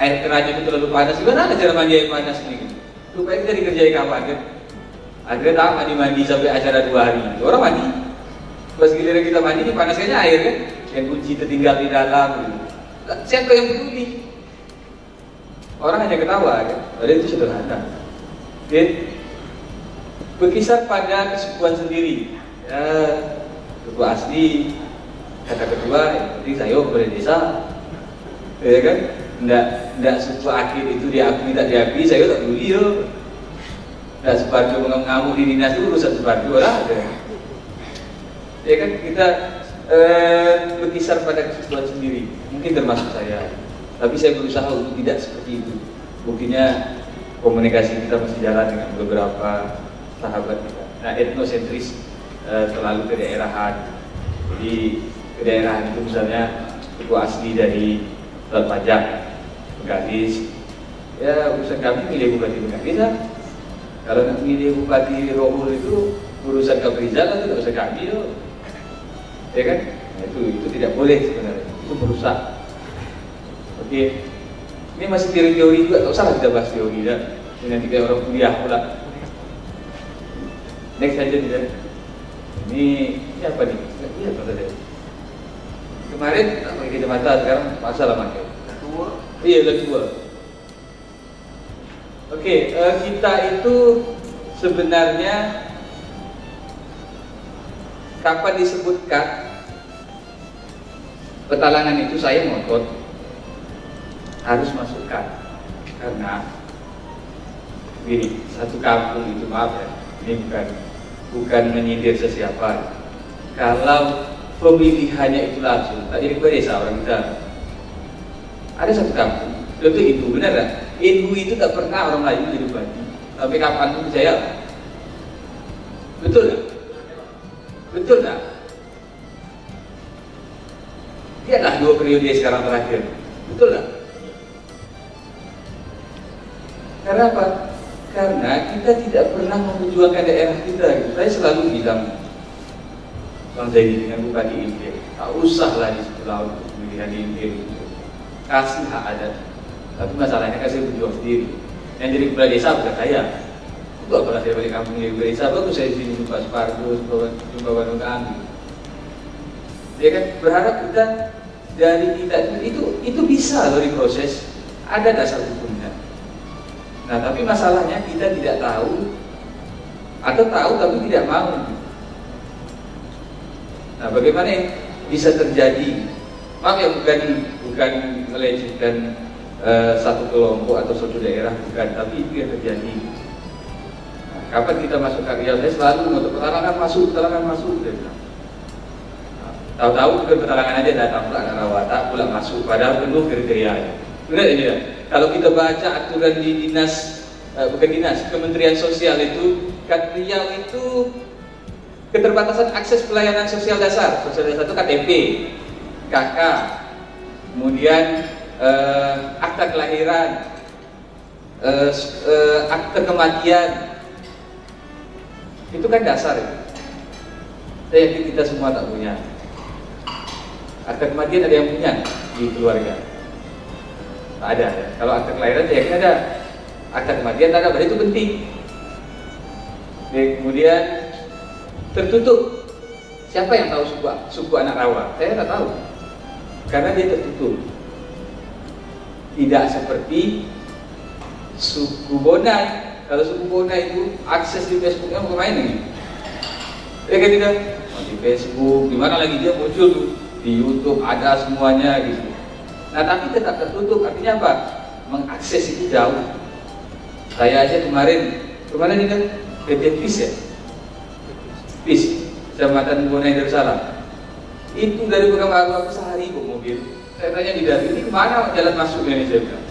air keranjang itu terlalu panas. Gimana cara mandi air panas ini? Supaya kita dikerjain kapan kan? Akhirnya tak mandi sampai acara 2 hari. Orang mandi. Pas giliran kita mandi dipanaskannya air kan? Yang kunci tertinggal di dalam. Gitu. Siapa yang peduli? Orang hanya ketawa kan? Padahal itu sederhana. Berkisar pada kesukuan sendiri. Ya, suku asli, kata kedua, yang penting saya kepala desa, ya kan? Nggak suku akhir itu diakui tak diakui, saya tak peduli yo. Nggak Suparjo mengamuk di dinas itu urusan Suparjo lah. Ya kan kita berkisar pada kesukuan sendiri, mungkin termasuk saya. Tapi saya berusaha untuk tidak seperti itu. Buktinya komunikasi kita masih jalan dengan beberapa sahabat kita. Nah, etnosentris selalu ke daerahan. Jadi ke daerahan itu misalnya suku asli dari Pajak, Gadis. Ya urusan kami milih Bupati Gadis lah. Kalau nak milih Bupati Rohul itu urusan Kaprizal itu tidak usah kami loh. Ya kan? Nah, itu tidak boleh sebenarnya. Itu merusak. Oke. Ini masih teori-teori juga, tak usah kita bahas teori dah. Nanti kayak orang kuliah pula. Next saja nih. Ini apa nih? Ini apa tadi? Kemarin tak pakai kacamata, sekarang masalah pakai. Iya, lagi dua. Oke, kita itu sebenarnya kapan disebutkan petalangan itu saya ngotot harus masukkan karena gini, satu kampung itu maaf ya, ini bukan menyindir sesiapa. Kalau pemilihannya itu langsung, tak jadi desa orang kita. Ada satu kampung, contoh itu benar kan? Ibu itu tak pernah orang lain jadi bupati. Tapi kapan pun saya, betul tak? Betul tak? Lihatlah 2 periode sekarang terakhir, betul tak? Karena apa? Karena kita tidak pernah memperjuangkan daerah kita. Gitu. Saya selalu bilang, Bang Zaidi dengan Bupati Impir, tak usahlah di sebelah untuk pemilihan di Impir itu. Kasih hak adat. Tapi masalahnya kasih berjuang sendiri. Yang jadi kepala desa bukan saya. Enggak pernah saya balik kampung jadi kepala desa. Bagus saya di sini jumpa Suparjo, jumpa Bandung kami. Dia kan berharap kita dari kita itu bisa loh diproses. Ada dasar hukumnya. Nah, tapi masalahnya kita tidak tahu atau tahu tapi tidak mau. Nah, bagaimana bisa terjadi? Maaf ya, bukan melecehkan satu kelompok atau suatu daerah, bukan, tapi itu yang terjadi. Nah, kapan kita masuk ke saya selalu untuk petalangan masuk. Nah, tahu-tahu bukan petalangan aja datang pula anak rawata pula masuk, padahal penuh kriteria. Benar ini ya? Kalau kita baca aturan di dinas, bukan dinas, Kementerian Sosial itu, kan Riau itu keterbatasan akses pelayanan sosial dasar. Sosial dasar itu KTP, KK, kemudian akta kelahiran, akta kematian, itu kan dasar ya. Saya yakin kita semua tak punya. Akta kematian ada yang punya di keluarga? Tak ada ya. Kalau akta kelahiran saya yakin ada. Akta kematian tak ada, berarti itu penting. Kemudian tertutup. Siapa yang tahu suku anak rawa? Saya tak tahu. Karena dia tertutup. Tidak seperti suku Bonai. Kalau suku Bonai itu akses di Facebooknya mau kemana nih? Ya kan tidak? Di Facebook, di mana lagi dia muncul tuh? Di YouTube ada semuanya gitu. Nah, tapi tetap tertutup. Artinya apa? Mengakses itu jauh. Saya aja kemarin ini kan PT PIS ya? PIS, Kecamatan Bonai Darussalam. Itu dari Pekanbaru aku sehari kok mobil. Saya tanya di dalam ini kemana jalan masuknya nih, saya bilang.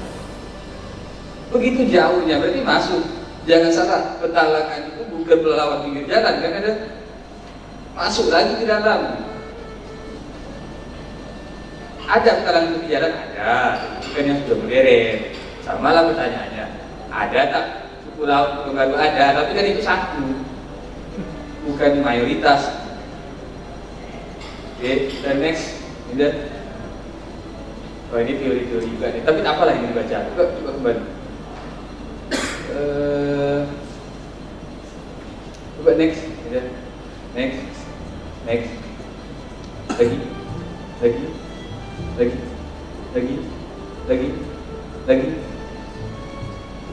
Begitu jauhnya, berarti masuk. Jangan salah, petalangan itu bukan pelawat pinggir jalan, kan ada masuk lagi ke dalam. Ada petalangan pinggir jalan, ada. Itu kan yang sudah modern. Sama lah pertanyaannya. Ada tak suku laut Pekanbaru ada, tapi kan itu satu, bukan mayoritas. Oke, dan next, ini. Oh, ini teori-teori juga nih. Tapi apalah ini dibaca? Coba kembali. Coba next, ya. Next. Lagi.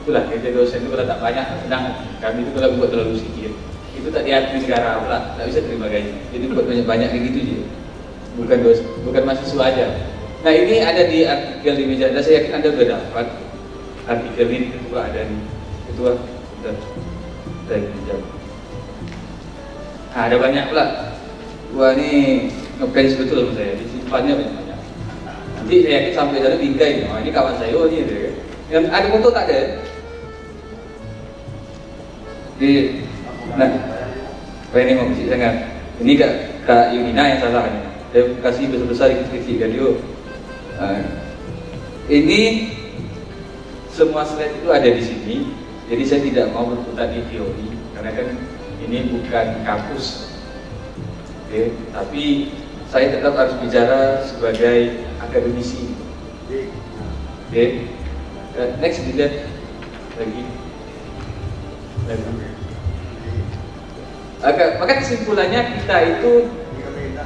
Itulah kerja dosen itu kalau tak banyak, sedang kami itu kalau buat terlalu sedikit. Kita itu tak diakui negara pula, tak bisa terima gaji. Jadi buat banyak-banyak kayak gitu je. Bukan mahasiswa aja. Nah ini ada di artikel di meja Anda, saya yakin Anda sudah dapat artikel ini. Ketua ada nih, ketua dari meja. Nah ada banyak pula. Wah ini ngefans betul sama saya, disimpannya banyak-banyak. Nanti saya yakin sampai sana bingkai, oh ini kawan saya, oh ini ada. Yang ada foto tak ada? Nah, ini mau kasih sangat. Ini Kak Yunina yang salah ini. Saya kasih besar-besar kecil-kecil kan yuk. Ini semua slide itu ada di sini. Jadi saya tidak mau berputar di teori karena kan ini bukan kampus. Oke, tapi saya tetap harus bicara sebagai akademisi. Oke. Next dilihat lagi. Maka kesimpulannya kita itu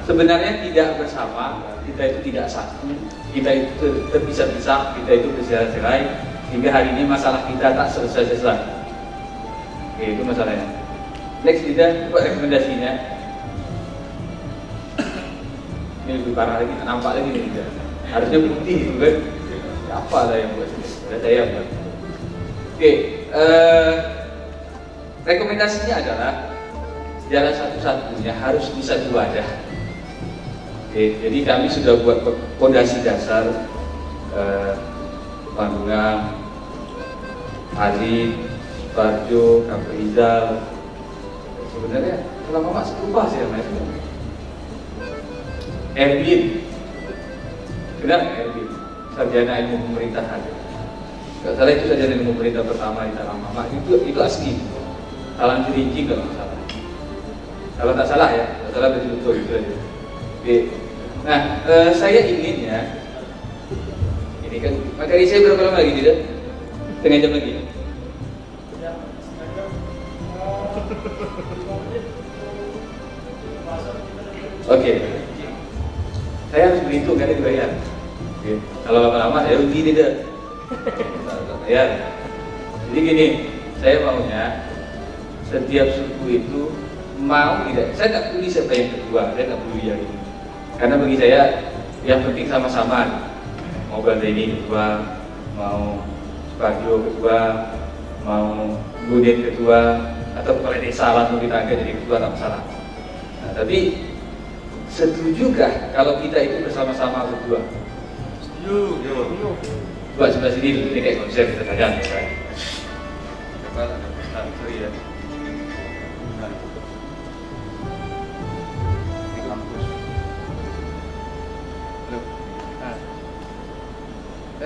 sebenarnya tidak bersama, kita itu tidak satu, kita itu terpisah-pisah, kita itu bercerai-cerai, hingga hari ini masalah kita tak selesai-selesai. Oke, itu masalahnya. Next kita buat rekomendasinya. Ini lebih parah lagi, nampak lagi nih. Harusnya putih itu kan. Apa lah yang buat sini? Ada saya buat. Oke, rekomendasinya adalah jalan satu-satunya harus bisa diwadah. Oke, jadi kami sudah buat fondasi dasar Bandungan, Ali, Barjo, Kak Rizal. Sebenarnya selama masih lupa sih namanya. Erwin, benar Erwin, sarjana ilmu pemerintahan. Gak salah itu sarjana ilmu pemerintah pertama di Tanah Mama. Itu asli. Salam Cerinci kalau nggak salah. Kalau tak salah ya, tak salah betul itu aja. Oke. Nah, saya ingin ya, ini kan materi saya berapa lama lagi tidak? Setengah jam lagi. Oke. Saya harus berhitung karena dibayar. Oke. Kalau lama-lama saya rugi tidak. Ya. Jadi gini, saya maunya setiap suku itu mau tidak, saya tak peduli siapa yang kedua, saya tak peduli yang ini. Karena bagi saya yang penting sama-sama. Mau Gandeni kedua, mau Suparjo kedua, mau Budin kedua, atau kepala desa langsung ditangkap jadi ketua tak masalah. Nah, tapi setujukah kalau kita itu bersama-sama berdua? Setuju. Buat sebelah sini dulu, ini kayak konser kita tanya kan. Sorry ya.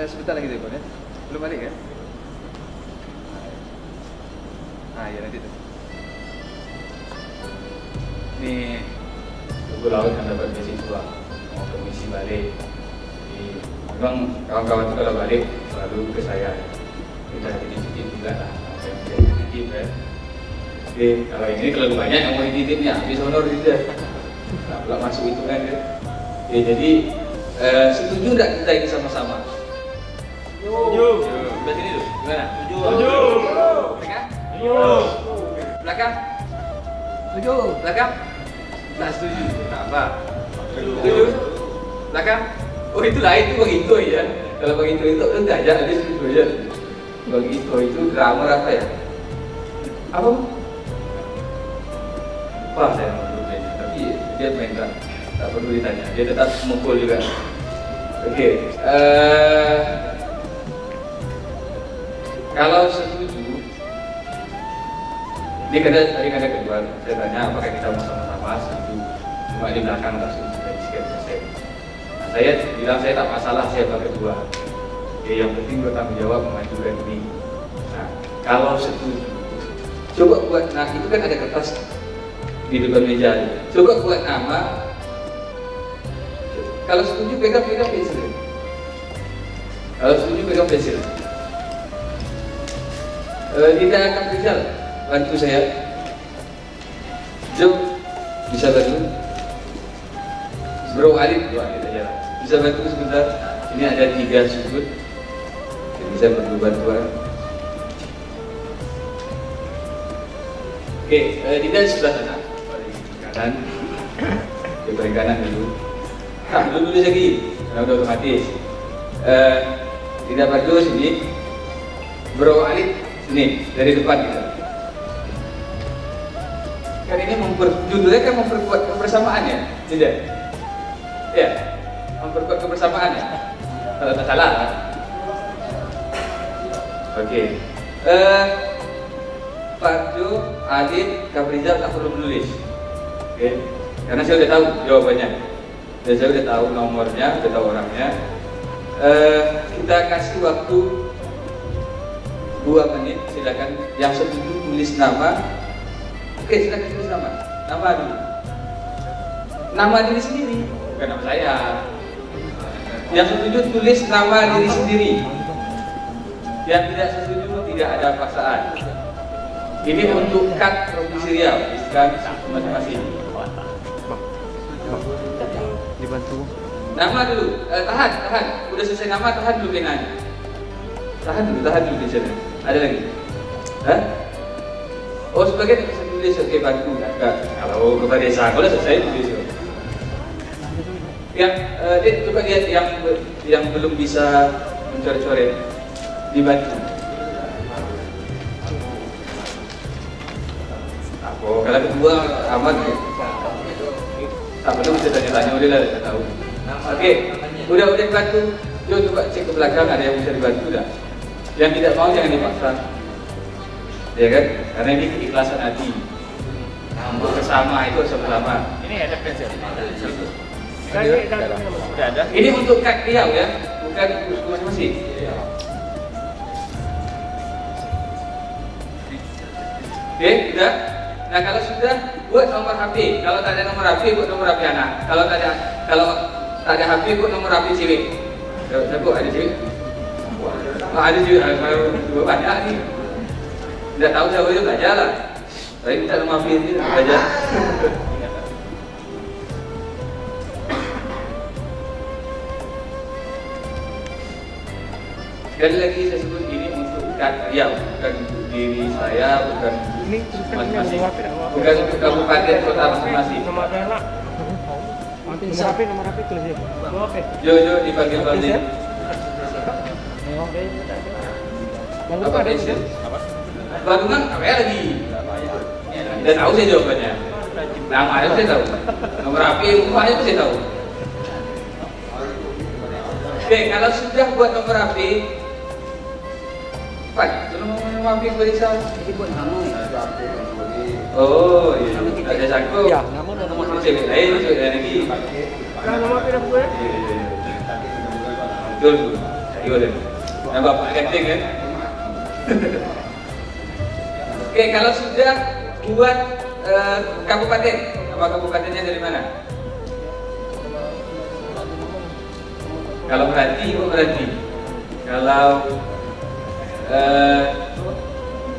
Sebentar lagi deh, ya? Belum balik ya? Ya nanti tuh. Nih, Tunggu Laut yang dapat beasiswa mau ke misi balik. Memang kawan-kawan itu kalau balik selalu ke saya. Kita titip juga lah, apa yang bisa dititip ya. Oke, kalau ini terlalu banyak yang mau dititipnya, habis honor juga. Nah, pula masuk itu kan ya. Oke, jadi setuju nggak kita ini sama-sama? Setuju. Sebelah sini dulu, gimana? Setuju. Tengah? Setuju. Belakang? Setuju. Belakang? Tak setuju. Tak apa. Setuju. Belakang? Oh itu lain, itu Bang Ito ya. Kalau Bang Ito itu enggak aja, ada setuju aja. Bang Ito itu drummer apa ya? Apa? Lupa saya namanya, tapi dia main drum. Tak perlu ditanya, dia tetap memukul juga. Oke. Kalau setuju, ini tadi ada kedua, saya tanya apakah kita mau sama-sama setuju. Cuma di belakang tak setuju dari sekian persen. Nah, saya bilang saya tak masalah siapa kedua. Ya, yang penting bertanggung jawab memajukan ini. Nah, kalau setuju, coba buat, nah itu kan ada kertas di depan meja. Coba buat nama. Kalau setuju pegang pensil. Kalau setuju pegang pensil. Kita akan Rizal, bantu saya. Jo, bisa bantu? Bro Alif, aja. Bisa bantu sebentar? Ini ada 3 sudut. Jadi saya perlu bantuan. Oke, Dinda sudah sana. Kanan. Oke, paling kanan dulu. Nah, dulu lagi. Karena udah otomatis. Dinda Baju sini. Bro Alif sini dari depan kita. Kan ini judulnya kan memperkuat kebersamaan ya, tidak? Ya, memperkuat kebersamaan ya. Kalau tak salah. Oke. Pak Jo, Adit, Kafrizal tak perlu menulis. Oke. Karena saya udah tahu jawabannya. Dan saya udah tahu nomornya, udah tahu orangnya. Kita kasih waktu 2 menit, silakan. Yang setuju tulis nama. Oke, silakan tulis nama. Nama dulu. Nama diri sendiri, bukan nama saya. Yang setuju tulis nama diri sendiri. Yang tidak setuju tidak ada paksaan. Ini untuk cut Provinsi Riau, bukan masing-masing. Dibantu. Nama dulu, tahan. Udah selesai nama, tahan dulu penanya. Tahan dulu di sana. Ada lagi? Hah? Oh, sebagian bisa tulis, oke, bantu. Enggak. Kalau kepada desa, kalau selesai tulis. Yang coba lihat yang belum bisa mencoret-coret, dibantu. Oh, kalau kedua aman ya. Tak perlu bisa tanya-tanya, udah lah, saya tahu. Oke, udah dibantu. Coba cek ke belakang, ada yang bisa dibantu dah. Yang tidak mau jangan dipaksa, ya kan? Karena ini keikhlasan hati. Untuk bersama itu sama-sama. Ini ada pensil. Sudah ada. Ini untuk kak Riau ya, bukan masing-masing. Oke, sudah. Nah, kalau sudah buat nomor HP. Kalau tak ada nomor HP, buat nomor HP anak. Kalau tak ada HP, buat nomor HP cewek. Siapa ada cewek? Ada juga, kalau banyak nih. Tidak tahu siapa itu belajar lah. Tapi minta nomor HP ini belajar. Sekali lagi saya sebut ini untuk kak Riau, bukan untuk diri saya, bukan masing-masing, bukan untuk kabupaten kota masing-masing. Nomor HP tulis ya. Jo dipanggil balik. Apa pensil? Badungan apa lagi? Tidak tahu saya jawabannya. Nama itu saya tahu. Nomor HP rumahnya itu saya tahu. Oke, kalau sudah buat nomor HP, Pak, nomor HP bisa buat nama. Oh, iya. Ada sangkut. Ya, nomor cewek lain lagi. Nomor HP gue. Betul. Iya. Nah, Bapak ganting kan? Oke, kalau sudah buat kabupaten, nama kabupatennya dari mana? Kalau berarti, kalau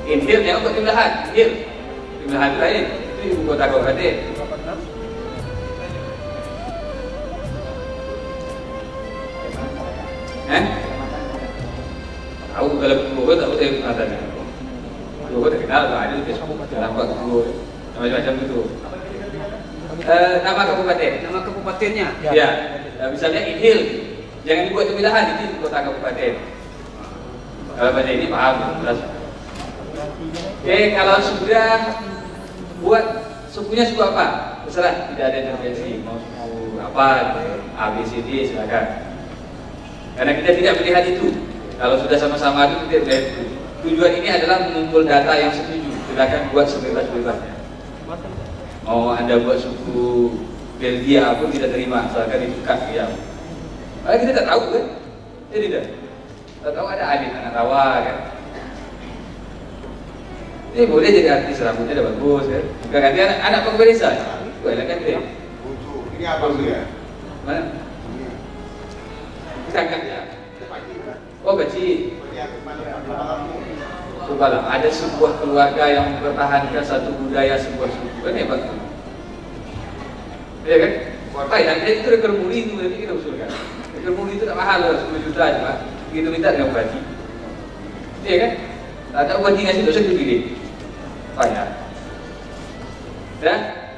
Inhil yang untuk Timlahan, Timlahan lain, itu ibu kota kabupaten. Tahu kalau Bogor tahu saya pernah tanya. Bogor terkenal ada di Facebook, nampak Bogor, macam-macam itu. Nama kabupaten. Nama kabupatennya. Ya, misalnya Inhil, jangan dibuat Timlahan, itu ibu kota kabupaten. Kalau baca ini paham, jelas. Oke, kalau sudah buat sukunya suku apa? Terserah, tidak ada intervensi. Mau suku apa, A, B, C, D, silakan. Karena kita tidak melihat itu. Kalau sudah sama-sama itu tidak melihat itu. Tujuan ini adalah mengumpul data yang setuju. Silakan buat sebebas-bebasnya. Mau Anda buat suku Belgia pun kita terima, asalkan itu kak Riau. Karena kita tak tahu kan? Ya tidak. Tak tahu ada adik anak rawa kan? Ini boleh jadi artis, rambutnya udah bagus kan? Bukan ganti anak pengguna desa. Boleh kan dia? Ini apa dia? Mana? Angkat ya. Oh kecil. Cobalah, ada sebuah keluarga yang mempertahankan satu budaya sebuah suku kan hebat. Ya kan? Wah, yang itu rekor muri itu nanti kita usulkan. Rekor muri itu tak mahal, 10 juta aja Pak. Begitu minta dengan bagi. Iya kan? Tak ada bagi ngasih dosa itu pilih. Apa ya?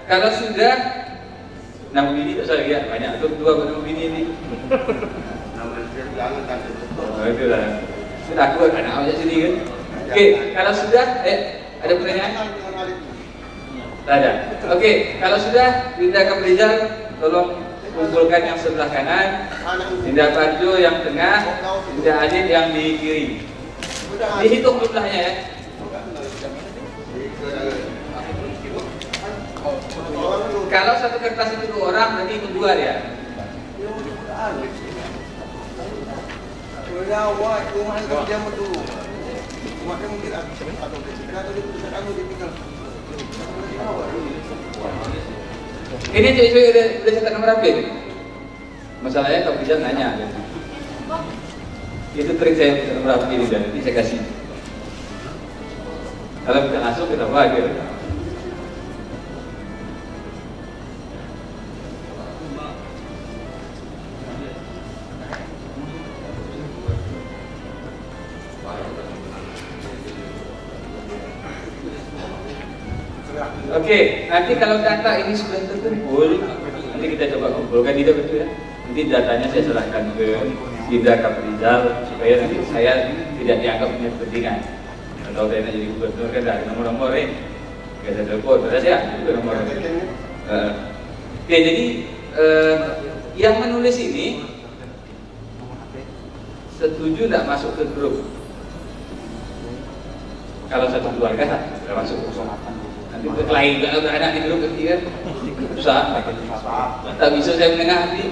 kalau sudah 6 bini, tak salah ya, banyak tu 2 bini ni. Itulah. Sudah aku anak macam sini kan. Okey, kalau sudah, ada pertanyaan? Tak ada. Okey, kalau sudah Linda Kaprizal, tolong kumpulkan yang sebelah kanan, Linda Parjo yang tengah, Linda Adit yang di kiri. Dihitung jumlahnya ya. Kalau satu kertas itu 2 orang, berarti itu 2 dia. Ini cewek-cewek udah cetak nomor apa ini? Masalahnya kalau bisa nanya gitu. Itu trik saya cetak nomor apa ini dan nanti saya kasih. Kalau kita langsung kita bagi. Oke, nanti kalau data ini sudah terkumpul, nanti kita coba kumpulkan itu betul ya. Nanti datanya saya serahkan ke Linda Kaprizal supaya nanti saya tidak dianggap punya kepentingan. Kalau saya jadi gubernur kan ada nomor-nomor saya telepon, terus ya itu nomor. Oke, jadi yang menulis ini setuju tidak masuk ke grup? Kalau satu keluarga tidak masuk ke grup. Nanti lain kalau beranak di grup ketiga susah. Tak bisa saya menengah hati.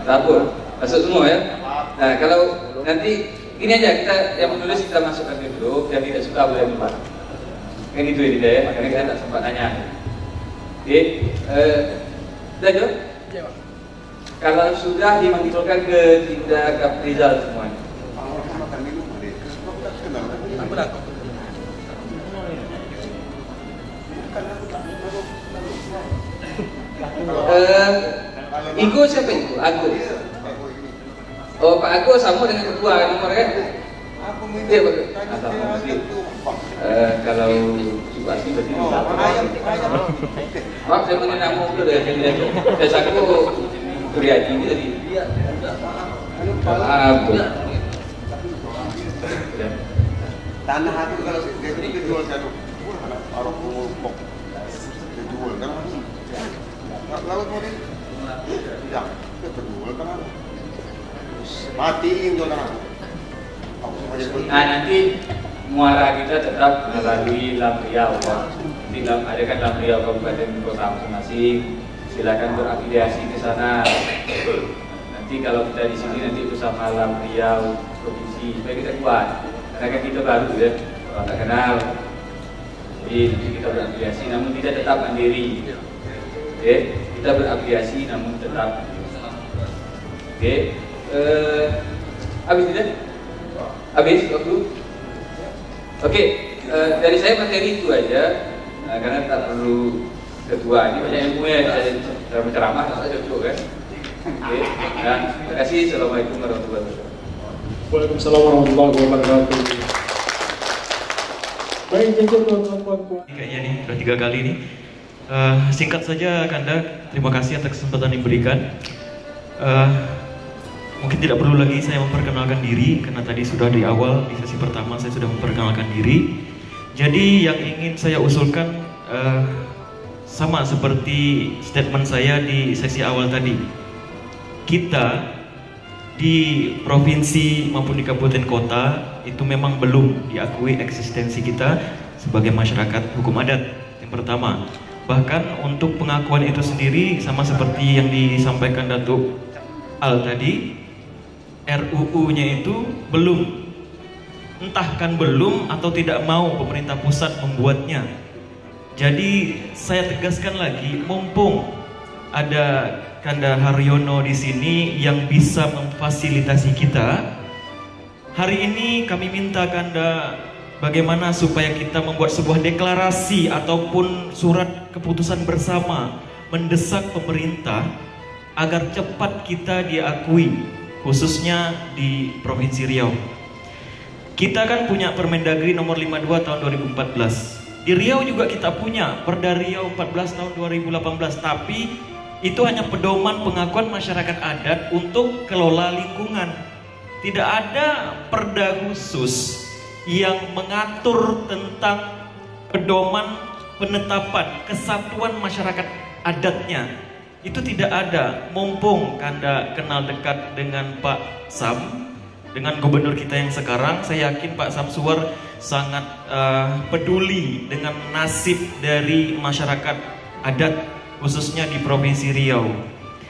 Takut masuk semua ya. Nah kalau nanti gini aja, kita yang menulis kita masukkan ke grup, yang tidak suka boleh lupa. Kan itu ya, ya. Makanya kita tak sempat nanya. Oke, sudah jawab? Kalau sudah dimanggilkan ke Linda Kaprizal semuanya. Igo siapa itu? Aku. Oh Pak Aku sama dengan ketua nomor kan? Dia kalau Subasi berarti maaf saya mengenal nama itu dari saya aku Priadi ini tadi. Aku. Tanah itu kalau dia jual satu, orang pok dijual kan? Lalu kemudian tidak terjual kan? Matiin jual kan? Nah nanti muara kita tetap melalui Lamriau. Nanti ada kan Lamriau Kabupaten Kota masing-masing. Silakan berafiliasi ke sana. Nanti kalau kita di sini nanti bersama Lamriau Provinsi supaya kita kuat. Karena kan kita baru ya, orang tak kenal. Jadi nanti kita berafiliasi, namun tidak tetap mandiri. Oke, kita berafiliasi namun tetap mandiri. Oke, habis tidak? Habis waktu? Oke, dari saya materi itu aja, karena tak perlu ketua ini banyak ilmu ya, saya menceramah, saya cocok kan. Oke, nah, terima kasih. Assalamualaikum warahmatullahi wabarakatuh. Waalaikumsalam warahmatullahi wabarakatuh. Baik, jadi teman-teman. Kayaknya nih, udah 3 kali nih. Singkat saja Kanda, terima kasih atas kesempatan yang diberikan. Mungkin tidak perlu lagi saya memperkenalkan diri, karena tadi sudah di awal, di sesi pertama saya sudah memperkenalkan diri. Jadi yang ingin saya usulkan sama seperti statement saya di sesi awal tadi. Kita di provinsi maupun di kabupaten kota itu memang belum diakui eksistensi kita sebagai masyarakat hukum adat, yang pertama. Bahkan untuk pengakuan itu sendiri sama seperti yang disampaikan Datuk Al tadi, RUU-nya itu belum, entah kan belum atau tidak mau pemerintah pusat membuatnya. Jadi saya tegaskan lagi, mumpung ada Kanda Haryono di sini yang bisa memfasilitasi kita, hari ini kami minta Kanda bagaimana supaya kita membuat sebuah deklarasi ataupun surat keputusan bersama mendesak pemerintah agar cepat kita diakui, khususnya di Provinsi Riau. Kita kan punya Permendagri nomor 52 tahun 2014 Di Riau juga kita punya Perda Riau 14 tahun 2018, tapi itu hanya pedoman pengakuan masyarakat adat untuk kelola lingkungan. Tidak ada perda khusus yang mengatur tentang pedoman penetapan kesatuan masyarakat adatnya. Itu tidak ada. Mumpung Kanda kenal dekat dengan Pak Sam, dengan gubernur kita yang sekarang, saya yakin Pak Samsuar sangat peduli dengan nasib dari masyarakat adat khususnya di Provinsi Riau.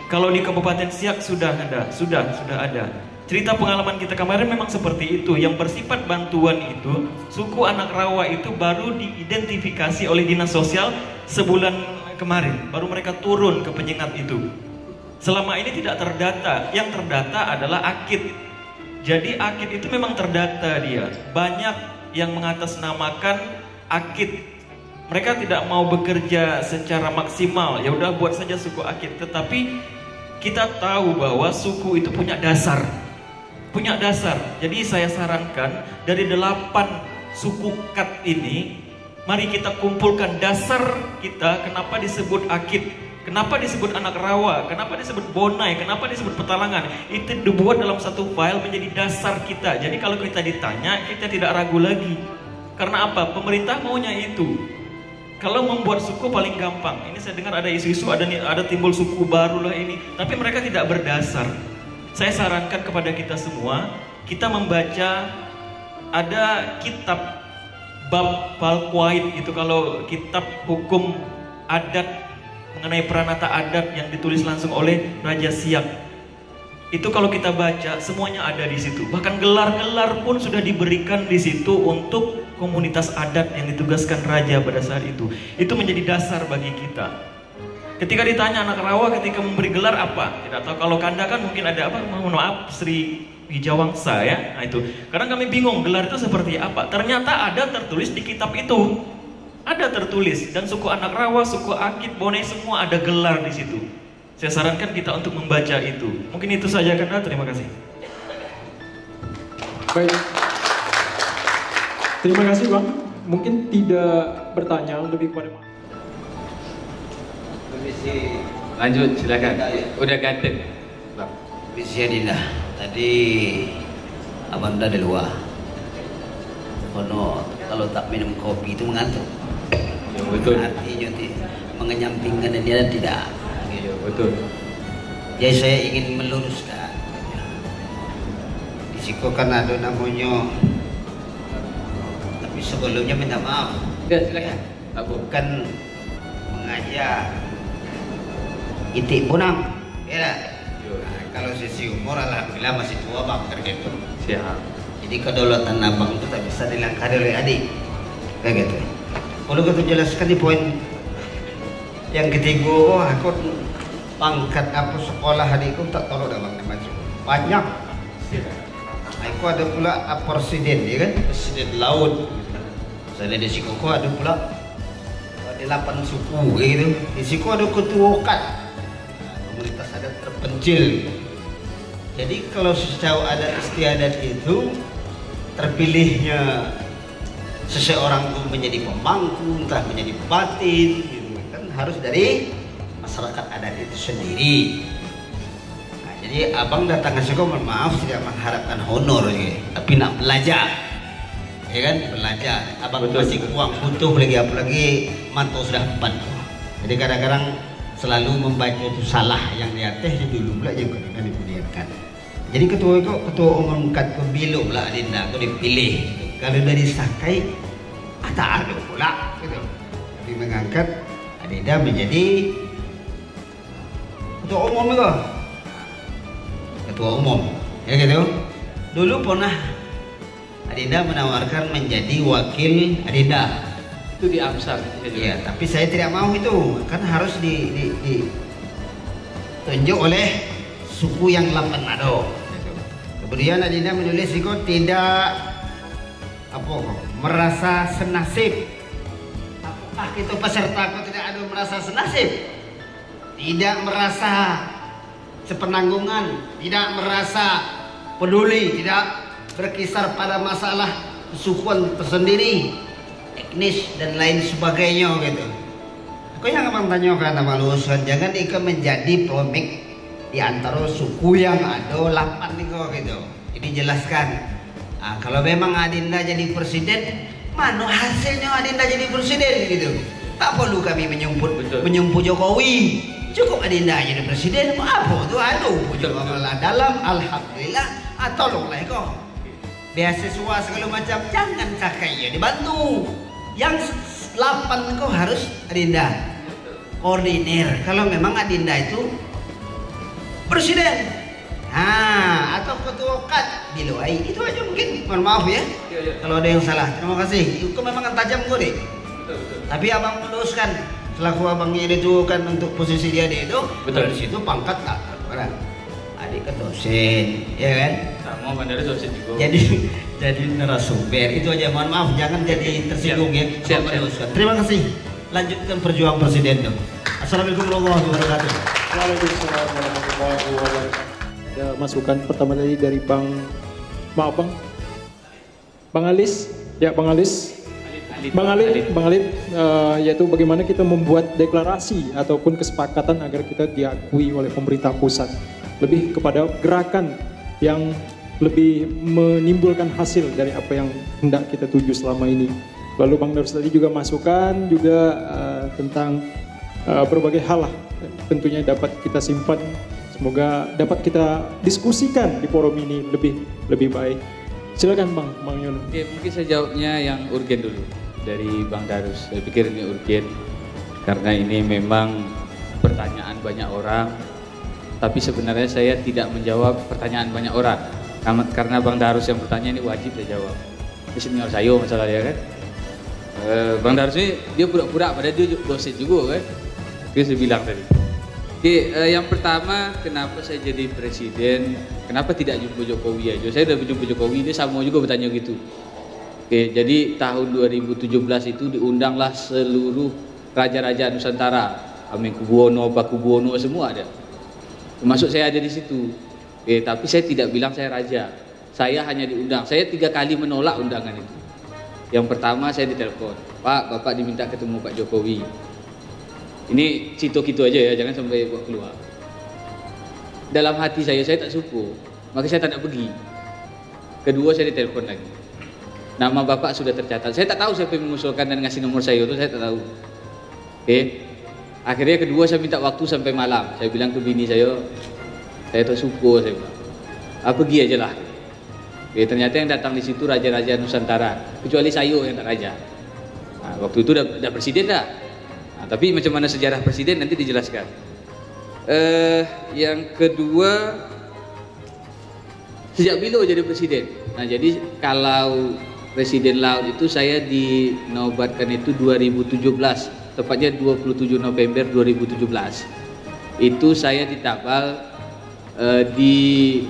Kalau di Kabupaten Siak sudah ada. Cerita pengalaman kita kemarin memang seperti itu. Yang bersifat bantuan itu, suku anak rawa itu baru diidentifikasi oleh Dinas Sosial sebulan kemarin. Baru mereka turun ke penyengat itu. Selama ini tidak terdata. Yang terdata adalah akid. Jadi akid itu memang terdata dia. Banyak yang mengatasnamakan akid. Mereka tidak mau bekerja secara maksimal. Ya udah buat saja suku akid. Tetapi kita tahu bahwa suku itu punya dasar. Punya dasar. Jadi saya sarankan dari 8 suku kat ini, mari kita kumpulkan dasar kita. Kenapa disebut akid? Kenapa disebut anak rawa? Kenapa disebut bonai? Kenapa disebut petalangan? Itu dibuat dalam satu file menjadi dasar kita. Jadi kalau kita ditanya, kita tidak ragu lagi. Karena apa? Pemerintah maunya itu. Kalau membuat suku paling gampang. Ini saya dengar ada isu-isu, ada timbul suku baru lah ini. Tapi mereka tidak berdasar. Saya sarankan kepada kita semua, kita membaca ada kitab bab Falquaid itu, kalau kitab hukum adat mengenai peranata adat yang ditulis langsung oleh Raja Siak. Itu kalau kita baca semuanya ada di situ. Bahkan gelar-gelar pun sudah diberikan di situ untuk komunitas adat yang ditugaskan raja pada saat itu. Itu menjadi dasar bagi kita. Ketika ditanya anak rawa ketika memberi gelar apa? Tidak tahu. Kalau Kanda kan mungkin ada apa? Mohon maaf, Sri Wijawangsa ya. Nah itu. Kadang kami bingung gelar itu seperti apa. Ternyata ada tertulis di kitab itu. Ada tertulis, dan suku anak rawa, suku akid, bonai semua ada gelar di situ. Saya sarankan kita untuk membaca itu. Mungkin itu saja Kanda, terima kasih. Baik. Terima kasih Bang. Mungkin tidak bertanya, lebih kepada Bang. Lanjut, silakan. Udah ganti. Bang. Bisa Dinda. Tadi Abanda di luar. Kalau tak minum kopi itu mengantuk. Ya, betul. Artinya mengenyampingkan dia tidak. Iya, betul. Jadi saya ingin meluruskan. Di situ kan ada namanya. Tapi sebelumnya minta maaf. Ya, silakan. Bukan mengajak itik bonam. Ya. Nah, kalau sisi umur alhamdulillah masih tua Bang tergitu. Siap. Jadi kedaulatan abang itu tak bisa dilangkahi oleh adik. Kayak gitu. Kalau kita jelaskan di poin yang ketiga, aku pangkat apa sekolah adikku tak tahu dah Bang maju. Banyak. Aku ada pula presiden, ya kan? Presiden laut. Saya di Sikuko ada pula 8 suku, gitu. Di Sikuko ada ketua kat. Komunitas adat terpencil. Jadi kalau secara adat istiadat itu terpilihnya seseorang itu menjadi pemangku, entah menjadi batin, gitu kan, harus dari masyarakat adat itu sendiri. Nah, jadi abang datang ke sekolah, maaf tidak mengharapkan honor, ya, tapi nak belajar, ya kan, belajar. Abang betul, masih uang butuh lagi, apalagi mantu sudah 4. Jadi kadang-kadang selalu membaca itu salah yang di atas dulu pula juga kan dibiarkan. Jadi ketua umum kat pemilu pula Adinda aku dipilih. Kalau dari Sakai tak ada pula gitu. Tapi mengangkat Adinda menjadi ketua umum itu. Ketua umum. Ya gitu. Dulu pernah Adinda menawarkan menjadi wakil Adinda. Itu di Amsar. Iya, tapi saya tidak mau itu. Kan harus ditunjuk oleh suku yang 8 ada. Kemudian Adinda menulis itu tidak merasa senasib. Apakah itu peserta aku tidak ada merasa senasib? Tidak merasa sepenanggungan, tidak merasa peduli, tidak berkisar pada masalah kesukuan tersendiri. etnis dan lain sebagainya gitu. Aku yang abang tanyakan sama Lusun, jangan ikut menjadi polemik di antara suku yang ada 8 nih kok gitu. Jadi jelaskan. Nah, kalau memang Adinda jadi presiden, mana hasilnya Adinda jadi presiden gitu. Tak perlu kami menyumput Jokowi. Cukup Adinda jadi presiden, apa tuh? Aduh, puji Allah dalam, alhamdulillah. Tolonglah kok. Beasiswa segala macam jangan cakai ya, dibantu. Yang 8 kok harus Adinda koordinir. Kalau memang Adinda itu presiden, atau ketua KAD Biloai, itu aja mungkin. Mohon maaf ya, kalau ada yang salah. Terima kasih. Itu memang tajam kok deh. Tapi abang meneruskan selaku abangnya ditujukan untuk posisi dia itu. Betul. Di situ pangkat tak ada. Adik ke dosen, ya kan? Sama bandara dosen juga. Jadi narasumber itu aja. Mohon maaf, jangan jadi tersinggung ya. Siap. Terima kasih. Lanjutkan perjuangan presiden dong. Assalamualaikum warahmatullahi wabarakatuh. Waalaikumsalam warahmatullahi wabarakatuh. Ada masukan pertama tadi dari Bang Alis. Ya, Bang Alis. Bang Alit, yaitu bagaimana kita membuat deklarasi ataupun kesepakatan agar kita diakui oleh pemerintah pusat. Lebih kepada gerakan yang lebih menimbulkan hasil dari apa yang hendak kita tuju selama ini. Lalu Bang Darus tadi juga masukan juga tentang berbagai hal lah, tentunya dapat kita simpan. Semoga dapat kita diskusikan di forum ini lebih baik. Silakan Bang Yono. Oke, mungkin saya jawabnya yang urgen dulu dari Bang Darus. Saya pikir ini urgen karena ini memang pertanyaan banyak orang. Tapi sebenarnya saya tidak menjawab pertanyaan banyak orang. Karena Bang Darus yang bertanya ini wajib saya jawab. Ini senior saya masalahnya kan. Bang Darus ini dia pura-pura padahal dia dosen juga kan. Dia saya bilang tadi. Oke, yang pertama kenapa saya jadi presiden, kenapa tidak jumpa Jokowi aja. Saya udah jumpa Jokowi, dia sama juga bertanya gitu. Oke, jadi tahun 2017 itu diundanglah seluruh raja-raja Nusantara. Hamengkubuwono, Pakubuwono semua ada. Termasuk saya ada di situ. Tapi saya tidak bilang saya raja. Saya hanya diundang. Saya 3 kali menolak undangan itu. Yang pertama saya ditelepon, Pak, Bapak diminta ketemu Pak Jokowi. Ini gitu aja ya, jangan sampai buat keluar. Dalam hati saya tak suka, maka saya tak nak pergi. Kedua saya ditelepon lagi. Nama Bapak sudah tercatat. Saya tak tahu siapa yang mengusulkan dan ngasih nomor saya itu, saya tak tahu. Akhirnya kedua saya minta waktu sampai malam. Saya bilang ke bini saya tak suka, saya bilang. Pergi aja lah. Ternyata yang datang di situ raja-raja Nusantara, kecuali saya yang tak raja. Nah, waktu itu udah presiden dah. Nah, tapi macam mana sejarah presiden nanti dijelaskan. Yang kedua, sejak bila jadi presiden? Nah, jadi kalau presiden laut itu saya dinobatkan itu 2017, tepatnya 27 November 2017. Itu saya ditabal di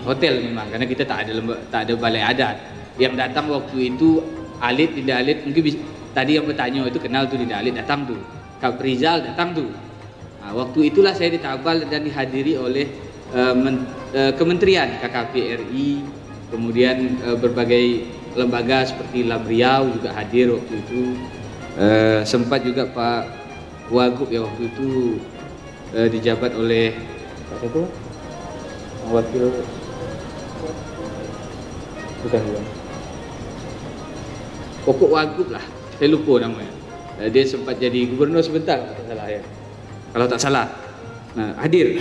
hotel memang, karena kita tak ada balai adat. Yang datang waktu itu Alit, Dinda Alit, mungkin tadi yang bertanya itu kenal tuh Dinda Alit datang tuh, Kak Rizal datang tuh. Nah, waktu itulah saya ditabal dan dihadiri oleh kementerian KKP RI, kemudian berbagai lembaga seperti Lamriau juga hadir waktu itu. Sempat juga Pak Wagub ya waktu itu dijabat oleh Pak siapa? Wakil bukan. Pokok Wagub lah, saya lupa namanya. Dia sempat jadi gubernur sebentar kalau tak salah ya. Kalau tak salah. Nah, hadir.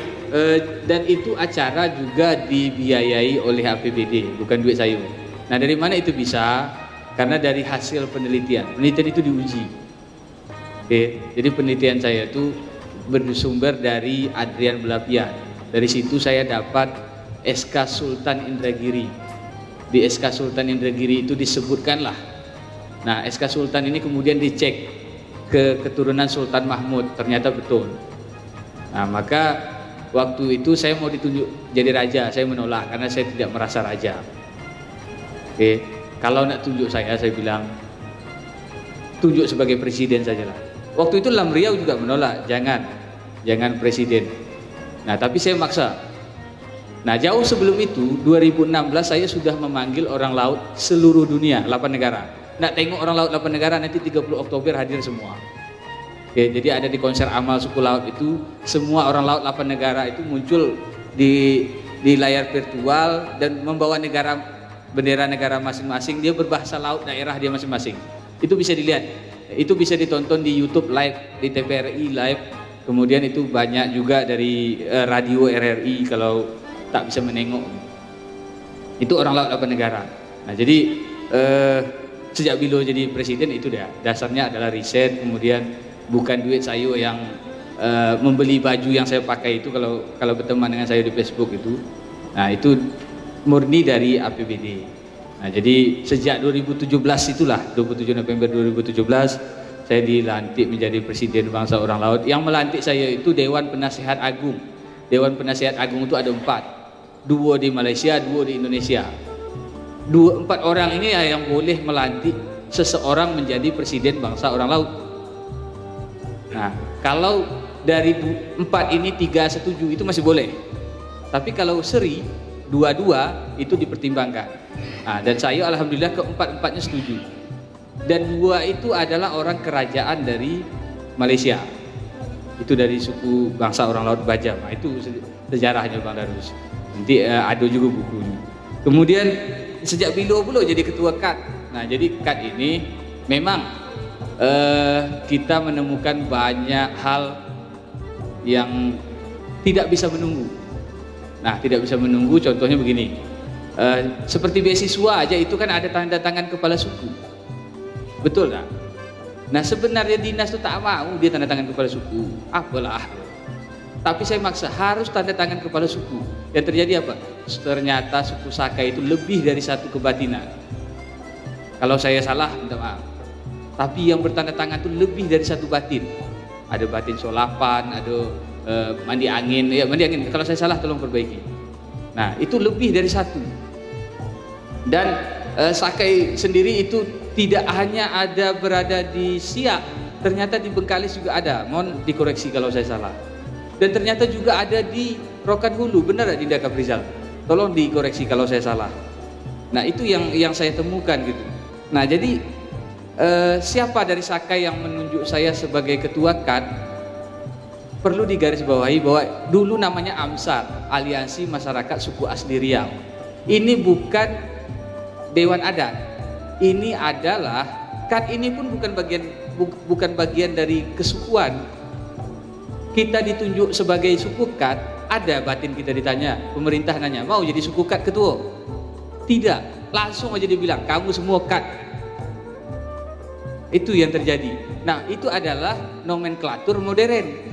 Dan itu acara juga dibiayai oleh APBD, bukan duit saya. Nah, dari mana itu bisa? Karena dari hasil penelitian. Penelitian itu diuji. Jadi penelitian saya itu bersumber dari Adrian Belapian. Dari situ saya dapat SK Sultan Indragiri. Di SK Sultan Indragiri itu disebutkanlah. Nah, SK Sultan ini kemudian dicek ke keturunan Sultan Mahmud, ternyata betul. Nah, maka waktu itu saya mau ditunjuk jadi raja, saya menolak karena saya tidak merasa raja. Kalau nak tunjuk saya bilang tunjuk sebagai presiden sajalah. Waktu itu Lamriau juga menolak, jangan presiden. Nah, tapi saya maksa. Nah, jauh sebelum itu 2016 saya sudah memanggil orang laut seluruh dunia, 8 negara. nak tengok orang laut 8 negara nanti 30 Oktober hadir semua. Oke, jadi ada di konser amal suku laut itu semua orang laut 8 negara itu muncul di layar virtual dan membawa bendera negara masing-masing, dia berbahasa laut daerah dia masing-masing. Itu bisa dilihat, itu bisa ditonton di YouTube live, di TVRI live. Kemudian itu banyak juga dari radio RRI kalau tak bisa menengok. Itu orang laut 8 negara. Nah jadi sejak Bilo jadi presiden itu dasarnya adalah riset, kemudian bukan duit saya yang membeli baju yang saya pakai itu kalau berteman dengan saya di Facebook itu. Nah itu murni dari APBD. Nah jadi sejak 2017 itulah, 27 November 2017 saya dilantik menjadi Presiden Bangsa Orang Laut. Yang melantik saya itu Dewan Penasehat Agung. Dewan Penasehat Agung itu ada 4, 2 di Malaysia, 2 di Indonesia. 4 orang ini yang boleh melantik seseorang menjadi Presiden Bangsa Orang Laut. Nah, kalau dari 4 ini 3 setuju itu masih boleh. Tapi kalau seri 2-2 itu dipertimbangkan. Nah, dan saya alhamdulillah ke-4-4-nya setuju. Dan 2 itu adalah orang kerajaan dari Malaysia. Itu dari suku bangsa orang laut Bajam. Nah, itu sejarahnya Bang Darus. Nanti ada juga bukunya. Kemudian sejak Bilo pula jadi ketua KAD. Nah, jadi KAD ini memang kita menemukan banyak hal yang tidak bisa menunggu. Nah, tidak bisa menunggu contohnya begini. Seperti beasiswa aja itu kan ada tanda tangan kepala suku. Betul tak? Nah, sebenarnya dinas itu tak mau dia tanda tangan kepala suku. Apalah. Tapi saya maksa harus tanda tangan kepala suku. Yang terjadi apa? Ternyata suku Sakai itu lebih dari satu kebatinan. Kalau saya salah, minta maaf. Tapi yang bertanda tangan itu lebih dari satu batin. Ada batin solapan, ada mandi angin. Ya, mandi angin. Kalau saya salah tolong perbaiki. Nah, itu lebih dari satu. Dan Sakai sendiri itu tidak hanya ada berada di Siak, ternyata di Bengkalis juga ada. Mohon dikoreksi kalau saya salah. Dan ternyata juga ada di Rokan Hulu. Benar Dinda Kaprizal? Tolong dikoreksi kalau saya salah. Nah, itu yang saya temukan gitu. Nah, jadi siapa dari Sakai yang menunjuk saya sebagai ketua KAD? Perlu digarisbawahi bahwa dulu namanya AMSAR, Aliansi Masyarakat Suku Asli Riau. Ini bukan Dewan Adat. Ini adalah KAD ini pun bukan bagian dari kesukuan. Kita ditunjuk sebagai suku KAD, ada batin kita ditanya, pemerintah nanya, mau jadi suku KAD ketua? Tidak, langsung aja dibilang kamu semua KAD. Itu yang terjadi. Nah, itu adalah nomenklatur modern.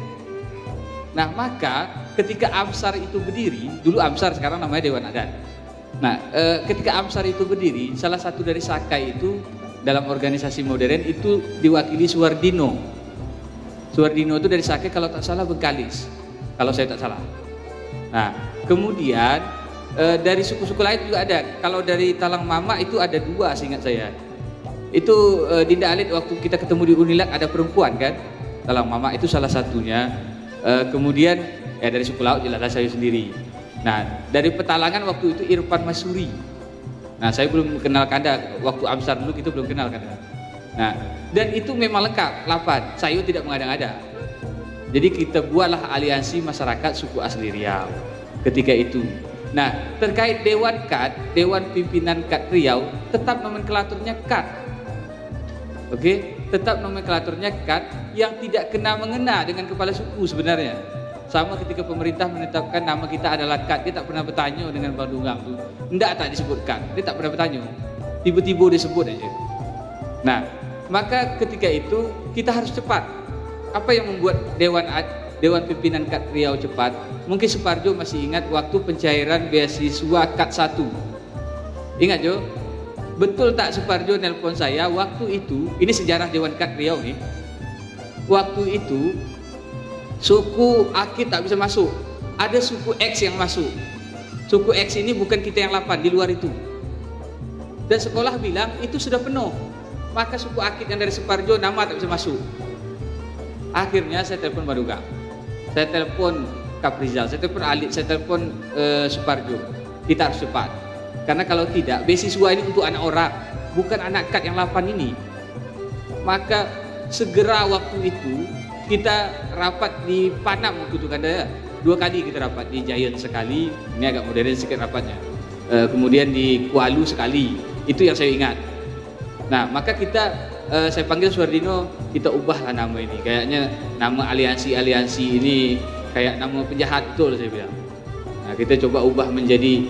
Nah, maka ketika AMSAR itu berdiri, dulu AMSAR sekarang namanya Dewan Adat. Nah, ketika AMSAR itu berdiri, salah satu dari Sakai itu dalam organisasi modern itu diwakili Suwardino. Suwardino itu dari Sakai kalau tak salah Bengkalis, kalau saya tak salah. Nah, kemudian dari suku-suku lain juga ada. Kalau dari Talang Mama itu ada 2 seingat saya. Itu Dinda Alit waktu kita ketemu di Unilag ada perempuan kan, Talang Mama itu salah satunya. Kemudian dari suku laut jelas saya sendiri. Nah, dari Petalangan waktu itu Irfan Masuri. Nah, saya belum kenal Kanda waktu AMSAR dulu, kita belum kenal Kanda. Nah, dan itu memang lengkap 8. Saya tidak mengada-ngada. Jadi kita buatlah Aliansi Masyarakat Suku Asli Riau ketika itu. Nah, terkait Dewan KAD, Dewan Pimpinan KAD Riau, tetap nomenklaturnya KAD. Oke, tetap nomenklaturnya KAD yang tidak kena-mengena dengan kepala suku sebenarnya. Sama ketika pemerintah menetapkan nama kita adalah KAD, dia tak pernah bertanya dengan Bandungang tuh. Enggak tak disebut KAD, dia tak pernah bertanya. Tiba-tiba disebut aja. Nah, maka ketika itu kita harus cepat. Apa yang membuat Dewan Pimpinan KAD Riau cepat? Mungkin Suparjo masih ingat waktu pencairan beasiswa KAD 1. Ingat Jo? Betul tak Suparjo nelpon saya waktu itu, ini sejarah Dewan KAD Riau nih. Waktu itu suku Akit tak bisa masuk. Ada suku X yang masuk. Suku X ini bukan kita yang 8, di luar itu. Dan sekolah bilang itu sudah penuh. Maka suku Akit yang dari Suparjo nama tak bisa masuk. Akhirnya saya telepon Baduga. Saya telepon Kaprizal, saya telepon Alit, saya telepon Suparjo. Kita harus cepat. Karena kalau tidak, beasiswa ini untuk anak orang. bukan anak kat yang 8 ini. Maka segera waktu itu kita rapat di Panam waktu itu kan ada 2 kali kita rapat, di Giant sekali, ini agak modern sedikit rapatnya. Kemudian di Kualu sekali, itu yang saya ingat. Nah, maka saya panggil Suardino, kita ubahlah nama ini. Kayaknya nama aliansi ini kayak nama penjahat betul saya bilang. Nah, kita coba ubah menjadi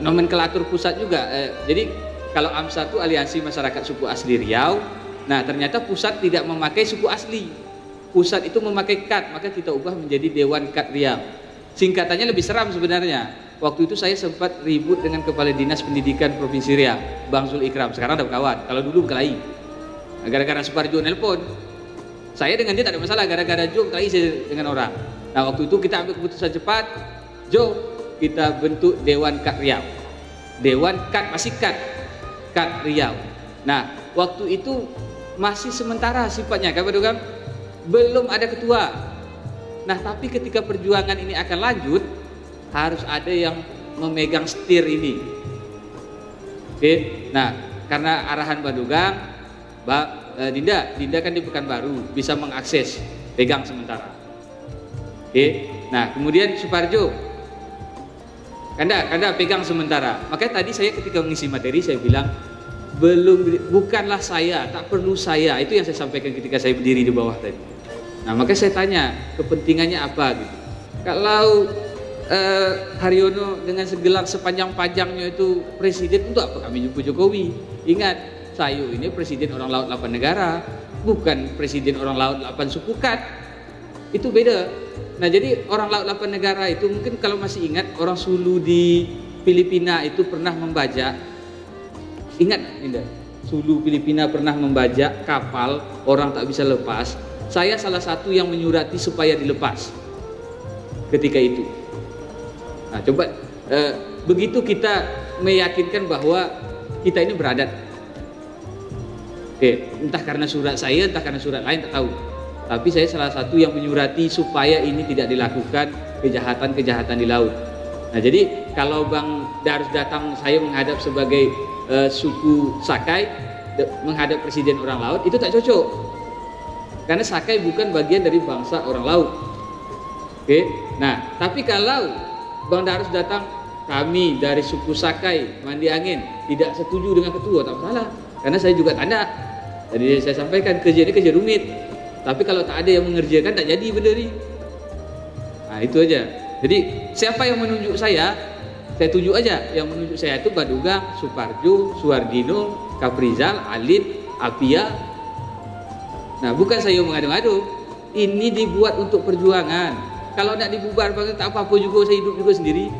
nomenklatur pusat juga. Jadi kalau AMSA itu aliansi masyarakat suku asli Riau. Nah, ternyata pusat tidak memakai suku asli. Pusat itu memakai KAT, maka kita ubah menjadi Dewan KAT Riau. Singkatannya lebih seram sebenarnya. Waktu itu saya sempat ribut dengan Kepala Dinas Pendidikan Provinsi Riau, Bang Zul Ikram. Sekarang udah kawan. Kalau dulu berkelahi. Gara-gara Suparjo nelpon. Saya dengan dia tak ada masalah. Gara-gara Jo berkelahi saya dengan orang. Nah, waktu itu kita ambil keputusan cepat. Jo, kita bentuk Dewan KAT Riau. Dewan KAT masih KAT Riau. Nah, waktu itu masih sementara sifatnya, kan Pak, belum ada ketua. Nah, tapi ketika perjuangan ini akan lanjut, harus ada yang memegang setir ini. Oke. Nah, karena arahan Badugang, Dinda kan di Pekanbaru bisa mengakses, pegang sementara. Oke. Nah, kemudian Suparjo, Kanda pegang sementara. Makanya tadi saya ketika mengisi materi saya bilang bukanlah saya, tak perlu saya. Itu yang saya sampaikan ketika saya berdiri di bawah tadi. Nah, maka saya tanya kepentingannya apa gitu. Kalau Haryono dengan segelar sepanjang-panjangnya itu presiden, untuk apa kami jumpa Jokowi? Ingat, saya ini presiden orang laut 8 negara, bukan presiden orang laut 8 suku KAT. Itu beda. Nah, jadi orang laut 8 negara itu mungkin kalau masih ingat orang Sulu di Filipina itu pernah membajak. Ingat, Dinda? Sulu Filipina pernah membajak kapal, orang tak bisa lepas. Saya salah satu yang menyurati supaya dilepas ketika itu. Nah, coba begitu kita meyakinkan bahwa kita ini beradat. Oke, entah karena surat saya, entah karena surat lain, tak tahu. Tapi saya salah satu yang menyurati supaya ini tidak dilakukan kejahatan-kejahatan di laut. Nah, jadi kalau Bang Darus datang, saya menghadap sebagai suku Sakai, menghadap presiden orang laut, itu tak cocok. Karena Sakai bukan bagian dari bangsa orang laut. Oke. Nah, tapi kalau Bang Darus datang, kami dari suku Sakai Mandi Angin tidak setuju dengan ketua, tak masalah. Karena saya juga tanda. Jadi saya sampaikan kerja ini kerja rumit. Tapi kalau tak ada yang mengerjakan, tak jadi benar ini. Nah, itu aja. Jadi siapa yang menunjuk saya tunjuk aja. Yang menunjuk saya itu Badugang, Suparjo, Suardino, Kaprizal, Alit, Apia. Nah, bukan saya mengadu-ngadu. Ini dibuat untuk perjuangan. Kalau nak dibubar, tak apa-apa juga, saya hidup juga sendiri.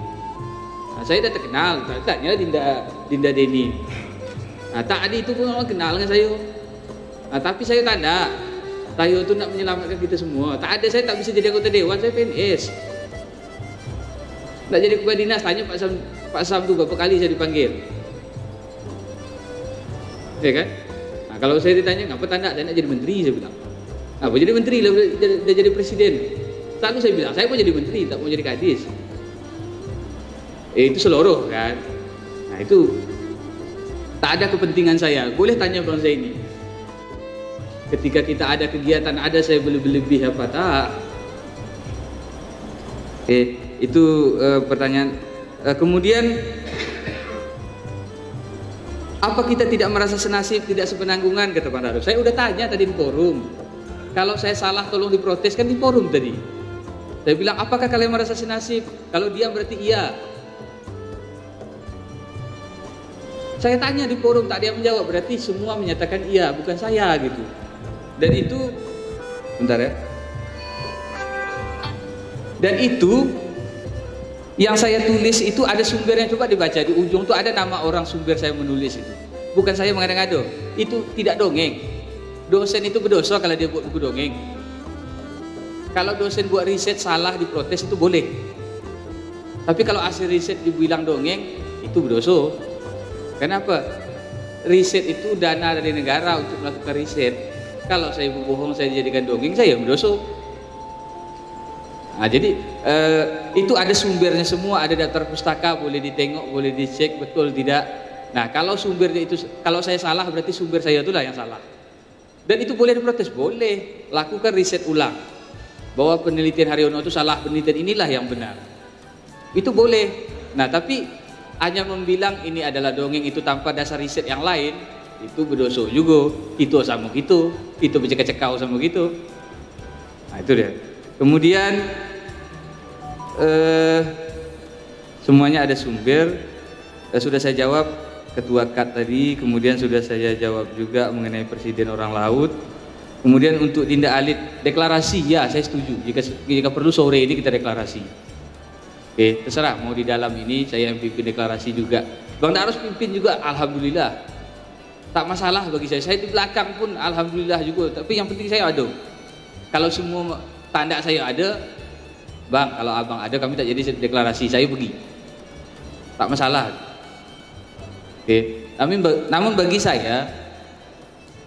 Nah, saya dah terkenal, tanya Dinda Deni. Nah, tak ada itu pun orang kenal dengan saya. Nah, tapi saya tanda, saya itu nak menyelamatkan kita semua. Tak ada, saya tak bisa jadi anggota dewan, saya PNS. Nak jadi kepala dinas, tanya Pak Sam tu berapa kali saya dipanggil. Ya kan? Nah, kalau saya ditanya, ngapa tak nak jadi menteri, saya bilang. Apa jadi menteri lah, dah jadi presiden. Selalu saya bilang, saya mau jadi menteri, tak mau jadi kadis. Itu seluruh kan. Nah, itu tak ada kepentingan saya. Boleh tanya Bang Zaini. Ketika kita ada kegiatan, ada saya berlebih apa tak? Itu pertanyaan. Kemudian, apa kita tidak merasa senasib, tidak sepenanggungan, kata Pak Darus. Saya udah tanya tadi di forum. Kalau saya salah tolong diprotes, kan di forum tadi. Saya bilang, apakah kalian merasa senasib? Kalau diam berarti iya. Saya tanya di forum, tak ada yang menjawab, berarti semua menyatakan iya, bukan saya gitu. Dan itu, bentar ya. Dan itu yang saya tulis itu ada sumbernya, coba dibaca di ujung tuh ada nama orang sumber saya menulis itu. Bukan saya mengada-ngada. Itu tidak dongeng. Dosen itu berdosa kalau dia buat buku dongeng. Kalau dosen buat riset salah diprotes itu boleh. Tapi kalau hasil riset dibilang dongeng itu berdosa. Kenapa? Riset itu dana dari negara untuk melakukan riset. Kalau saya berbohong, saya dijadikan dongeng, saya berdosa. Nah, jadi itu ada sumbernya semua, ada daftar pustaka, boleh ditengok, boleh dicek betul tidak. Nah, kalau sumbernya itu, kalau saya salah berarti sumber saya itulah yang salah. Dan itu boleh diprotes, boleh. Lakukan riset ulang bahwa penelitian Haryono itu salah, penelitian inilah yang benar. Itu boleh. Nah, tapi hanya membilang ini adalah dongeng itu tanpa dasar riset yang lain, itu berdosa juga. Itu sama gitu, itu bercekau sama gitu. Nah, itu dia. Kemudian semuanya ada sumber. Sudah saya jawab Ketua KAT tadi, kemudian sudah saya jawab juga mengenai Presiden Orang Laut. Kemudian untuk tindak alit deklarasi, ya saya setuju. Jika perlu sore ini kita deklarasi. Oke, terserah mau di dalam ini saya yang pimpin deklarasi juga. Bang Darus pimpin juga, alhamdulillah. Tak masalah bagi saya. Saya di belakang pun alhamdulillah juga. Tapi yang penting saya ada. Kalau semua tanda saya ada, Bang, kalau abang ada kami tak jadi deklarasi, saya pergi. Tak masalah. Oke. Namun bagi saya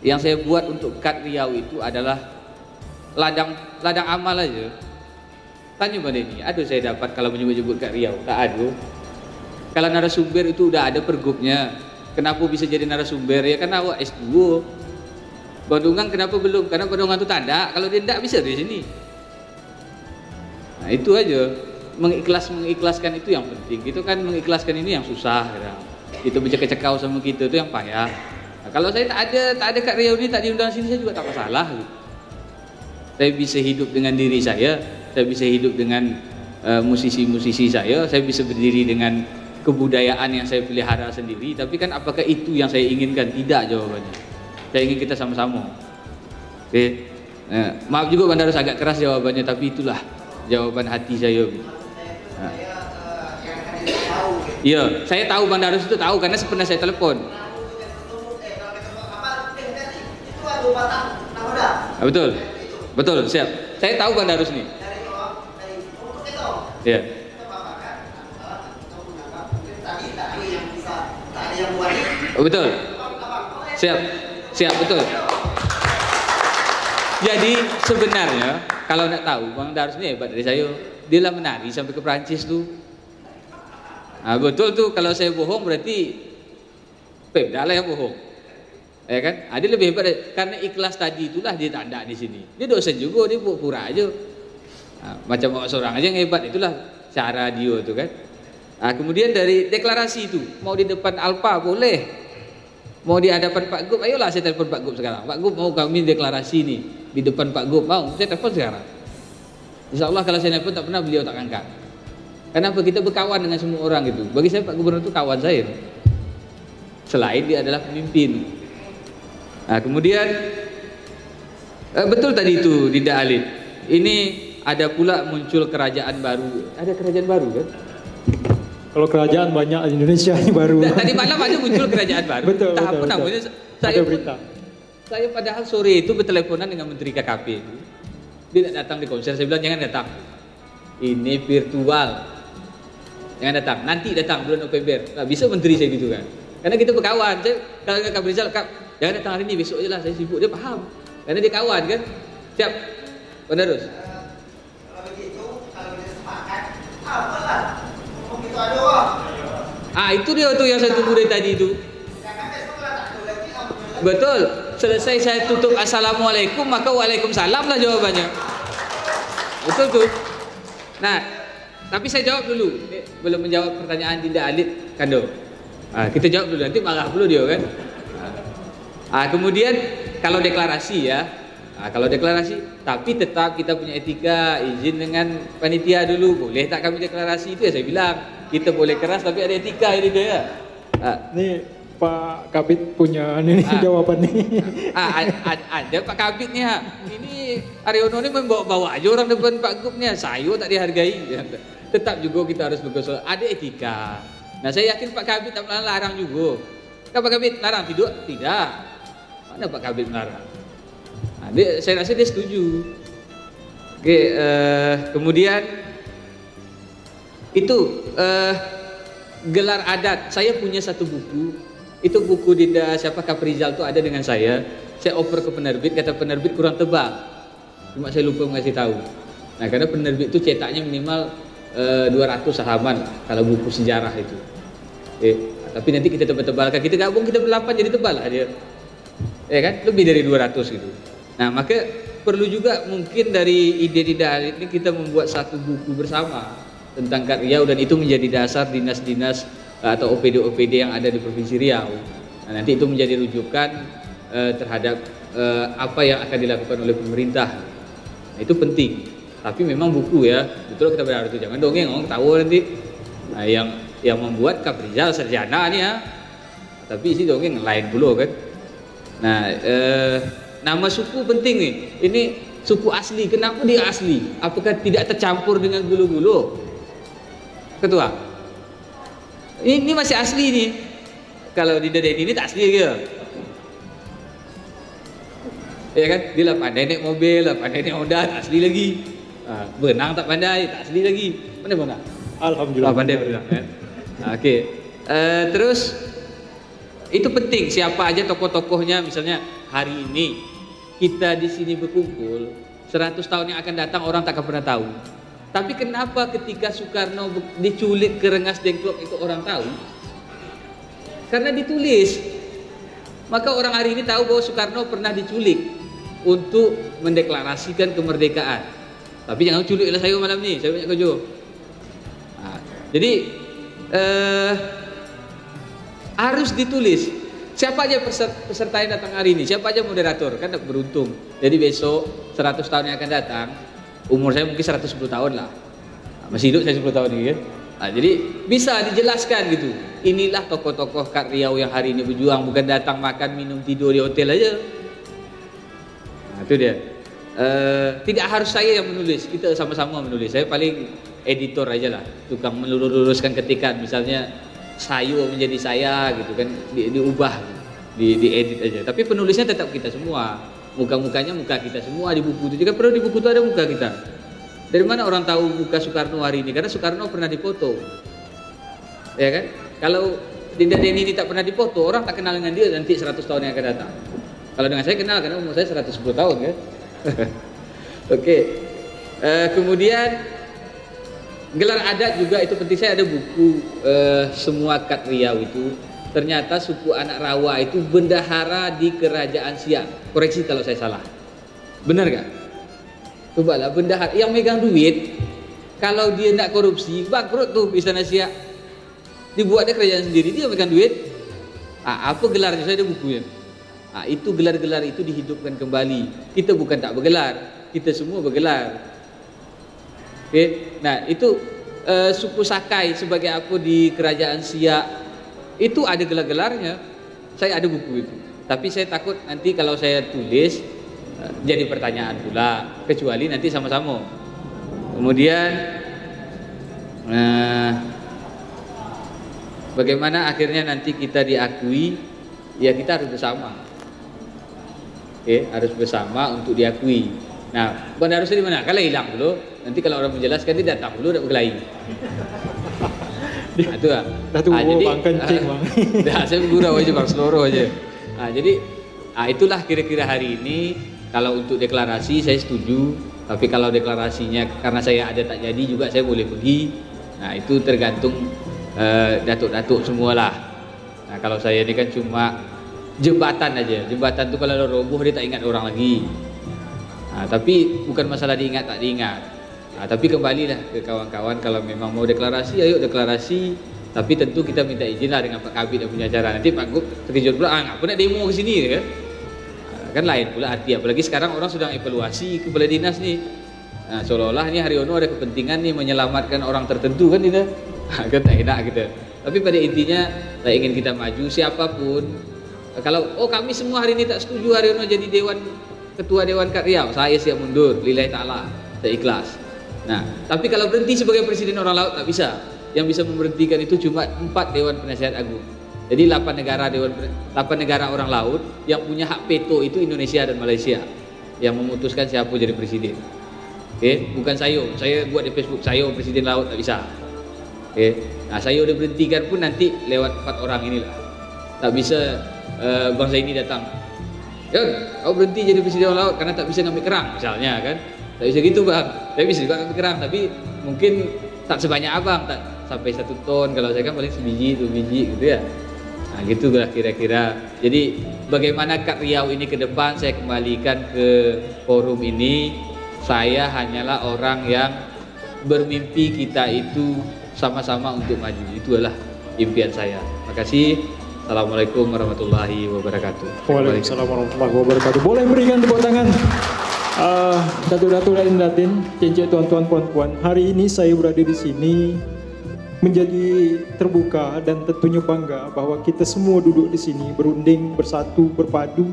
yang saya buat untuk KAT Riau itu adalah ladang amal aja. Tanya pada ini, aduh saya dapat kalau menyebut-nyebut KAT Riau, tak ada. Kalau narasumber itu udah ada pergubnya. Kenapa bisa jadi narasumber? Ya karena awak S2. Bandungan kenapa belum? Karena Bandungan itu tanda. Kalau dia tidak bisa di sini. Nah itu aja. Mengikhlaskan itu yang penting. Itu kan mengikhlaskan ini yang susah. Itu bercekau sama kita itu yang payah. Nah, kalau saya tak ada KAT Riau ini, tak diundang sini, saya juga tak masalah. Saya bisa hidup dengan diri saya bisa hidup dengan musisi-musisi saya bisa berdiri dengan kebudayaan yang saya pelihara sendiri. Tapi kan apakah itu yang saya inginkan? Tidak jawabannya. Saya ingin kita sama-sama. Oke. Maaf juga Bang Darus agak keras jawabannya, tapi itulah jawaban hati saya. Iya, saya tahu Bang Darus itu tahu karena pernah saya telepon. Betul, siap. Saya tahu Bang Darus nih. Iya. Betul. Siap, betul. Jadi sebenarnya kalau nak tahu Bang Darus ini hebat dari saya. Dia lah menari sampai ke Perancis tuh. Nah, betul tuh, kalau saya bohong berarti Pemda lah yang bohong. Ya kan? Dia lebih hebat karena ikhlas tadi itulah dia tanda di sini. Dia dosen juga, dia pura-pura aja. Nah, macam seorang aja yang hebat, itulah cara dia tuh kan. Nah, kemudian dari deklarasi itu, mau di depan Alpa boleh. Mau di hadapan Pak Gub, ayolah saya telepon Pak Gub sekarang. Pak Gub mau kami deklarasi nih di depan Pak Gub, mau saya telepon sekarang. Insya Allah kalau saya telepon tak pernah beliau tak angkat. Kenapa? Kita berkawan dengan semua orang gitu. Bagi saya Pak Gubernur itu kawan saya. Selain dia adalah pemimpin. Nah, kemudian betul tadi itu Dinda Alit. Ini ada pula muncul kerajaan baru. Ada kerajaan baru kan? Kalau kerajaan banyak di Indonesia ini baru. Nah, tadi malam aja muncul kerajaan baru. Betul. Tahap betul, namanya ada berita. Saya padahal sore itu berteleponan dengan Menteri KKP. Dia tidak datang di konser. Saya bilang jangan datang. Ini virtual. Jangan datang, nanti datang bulan November. Nah, bisa menteri saya gitu kan. Karena kita berkawan. Saya kalau Kak Rizal, Kak, jangan datang hari ini, besok aja lah, saya sibuk. Dia paham. Karena dia kawan kan. Siap. Bang Darus. Kalau begitu, kalau kita sepakat, apalah. Ngomong gitu ada. Itu dia tuh yang saya tunggu dari tadi itu. Betul. Selesai saya tutup assalamualaikum, maka waalaikumsalam lah jawabannya. Betul tuh. Nah, tapi saya jawab dulu. Belum menjawab pertanyaan Dinda Alit Kando. Kita jawab dulu, nanti marah dulu dia kan. Kemudian kalau deklarasi ya, kalau deklarasi, tapi tetap kita punya etika, izin dengan panitia dulu. Boleh tak kami deklarasi? Itu ya saya bilang. Kita boleh keras tapi ada etika ini dia. Nih Pak Kabit punya ini jawaban nih. Ada Pak Kabit nih. Ini Haryono ini membawa-bawa aja orang depan Pak Gubnya. Saya tak dihargai. Tetap juga kita harus bergosol. Ada etika. Nah saya yakin Pak Kabit tak larang juga. Kan Pak Kabit larang tidak. Mana Pak Kabit larang? Saya rasa dia setuju. Oke, kemudian itu gelar adat. Saya punya satu buku. Itu buku Dinda siapa Kaprizal itu ada dengan saya. Saya oper ke penerbit, kata penerbit kurang tebal. Cuma saya lupa ngasih tahu. Nah, karena penerbit itu cetaknya minimal 200 halaman kalau buku sejarah itu. Tapi nanti kita tebal-tebalkan, kita gabung, kita berlapan jadi tebal lah dia. Ya kan? Lebih dari 200 gitu. Nah, maka perlu juga mungkin dari ide ini kita membuat satu buku bersama tentang Kak Riau, dan itu menjadi dasar dinas-dinas atau OPD-OPD yang ada di Provinsi Riau. Nah, nanti itu menjadi rujukan terhadap apa yang akan dilakukan oleh pemerintah. Nah, itu penting. Tapi memang buku ya, betul kita berharap itu jangan dongeng, orang tahu nanti. Nah, yang membuat Kak Rizal sarjana nih ya. Tapi isi dongeng lain dulu kan. Nah, nama suku penting nih. Ini suku asli. Kenapa dia asli? Apakah tidak tercampur dengan gulu-gulu? Ketua, ini masih asli nih. Kalau di Deden ini tak asli gitu. Ya kan? Dia lah pandai naik mobil, lah pandai naik Honda, tak asli lagi. Berenang tak pandai, tak asli lagi. Pandai berenang? Alhamdulillah. Pandai berenang kan? Oke. Terus itu penting, siapa aja tokoh-tokohnya. Misalnya hari ini kita di sini berkumpul, 100 tahun yang akan datang orang tak akan pernah tahu. Tapi kenapa ketika Soekarno diculik ke Rengas Dengklok itu orang tahu? Karena ditulis. Maka orang hari ini tahu bahwa Soekarno pernah diculik untuk mendeklarasikan kemerdekaan. Tapi jangan culiklah saya malam ni, saya banyak kerja. Jadi harus ditulis. Siapa aja peserta yang datang hari ini? Siapa aja moderator? Kan beruntung. Jadi besok 100 tahun yang akan datang, umur saya mungkin 110 tahun lah. Masih hidup saya 10 tahun lagi kan. Jadi bisa dijelaskan gitu. Inilah tokoh-tokoh Kak Riau yang hari ini berjuang, bukan datang makan minum tidur di hotel aja. Nah, itu dia. Tidak harus saya yang menulis, kita sama-sama menulis. Saya paling editor aja lah, tukang meluruskan ketikan. Misalnya sayo menjadi saya gitu kan, diubah, diedit aja. Tapi penulisnya tetap kita semua. Muka-mukanya muka kita semua di buku itu. Juga perlu di buku itu ada muka kita. Dari mana orang tahu muka Soekarno hari ini? Karena Soekarno pernah dipoto. Ya kan? Kalau Dinda Deni ini tak pernah dipoto, orang tak kenal dengan dia nanti 100 tahun yang akan datang. Kalau dengan saya kenal karena umur saya 110 tahun kan. Oke. Kemudian gelar adat juga itu penting. Saya ada buku semua Kak Riau itu. Ternyata suku anak Rawa itu bendahara di Kerajaan Siak. Koreksi kalau saya salah. Benar gak? Cobalah, bendahara yang megang duit, kalau dia tidak korupsi, bangkrut tuh Istana Siak. Dibuatnya kerajaan sendiri, dia megang duit. Apa gelarnya? Saya ada bukunya. Itu gelar-gelar itu dihidupkan kembali. Kita bukan tak bergelar, kita semua bergelar. Oke, nah itu suku Sakai sebagai apa di Kerajaan Siak itu ada gelar-gelarnya. Saya ada buku itu. Tapi saya takut nanti kalau saya tulis jadi pertanyaan pula, kecuali nanti sama-sama. Kemudian bagaimana akhirnya nanti kita diakui? Ya kita harus bersama. Oke, harus bersama untuk diakui. Nah, Bang harusnya di mana? Kalau hilang dulu, nanti kalau orang menjelaskan dia datang dulu nak berkelahi. Nah, itu lah. Jadi bang kencing bang. Dah, saya gurau aja bang, seluruh aja. Nah, jadi itulah kira-kira hari ini. Kalau untuk deklarasi saya setuju, tapi kalau deklarasinya karena saya ada tak jadi juga saya boleh pergi. Nah itu tergantung datuk-datuk semualah. Nah kalau saya ini kan cuma jembatan aja. Jembatan itu kalau roboh dia tak ingat orang lagi. Nah, tapi bukan masalah diingat tak diingat. Nah, tapi kembalilah ke kawan-kawan, kalau memang mau deklarasi, ayo deklarasi. Tapi tentu kita minta izin lah dengan Pak Kabid dan punya acara. Nanti Pak Gub terkejut pula, apa nak demo ke sini kan? Kan lain pula arti, apalagi sekarang orang sedang evaluasi kepala dinas nih. Nah, seolah-olah ini Haryono ada kepentingan nih menyelamatkan orang tertentu kan kita. Kan tak enak gitu. Tapi pada intinya tak ingin kita maju siapapun. Kalau kami semua hari ini tak setuju Haryono jadi ketua Dewan Kak Riau, saya siap mundur, lillahi ta'ala, saya ikhlas. Nah, tapi kalau berhenti sebagai presiden orang laut tak bisa. Yang bisa memberhentikan itu cuma 4 Dewan Penasihat Agung. Jadi 8 negara orang laut yang punya hak veto itu Indonesia dan Malaysia yang memutuskan siapa jadi presiden. Oke, bukan saya buat di Facebook saya presiden laut tak bisa. Oke, nah saya udah berhentikan pun nanti lewat 4 orang inilah. Tak bisa bangsa ini datang. Kau berhenti jadi presiden laut karena tak bisa ngambil kerang misalnya kan? Tak bisa gitu bang. Saya bisa juga ngambil kerang tapi mungkin tak sebanyak abang, tak sampai 1 ton. Kalau saya kan paling sebiji 2 biji gitu ya. Nah, gitulah kira-kira. Jadi bagaimana Kak Riau ini ke depan, saya kembalikan ke forum ini. Saya hanyalah orang yang bermimpi kita itu sama-sama untuk maju. Itulah impian saya. Terima kasih. Assalamualaikum warahmatullahi wabarakatuh. Waalaikumsalam warahmatullahi wabarakatuh. Boleh berikan tepuk tangan. Datuk-datuk dan datin, cincin tuan-tuan puan-puan. Hari ini saya berada di sini menjadi terbuka dan tentunya bangga bahwa kita semua duduk di sini berunding, bersatu, berpadu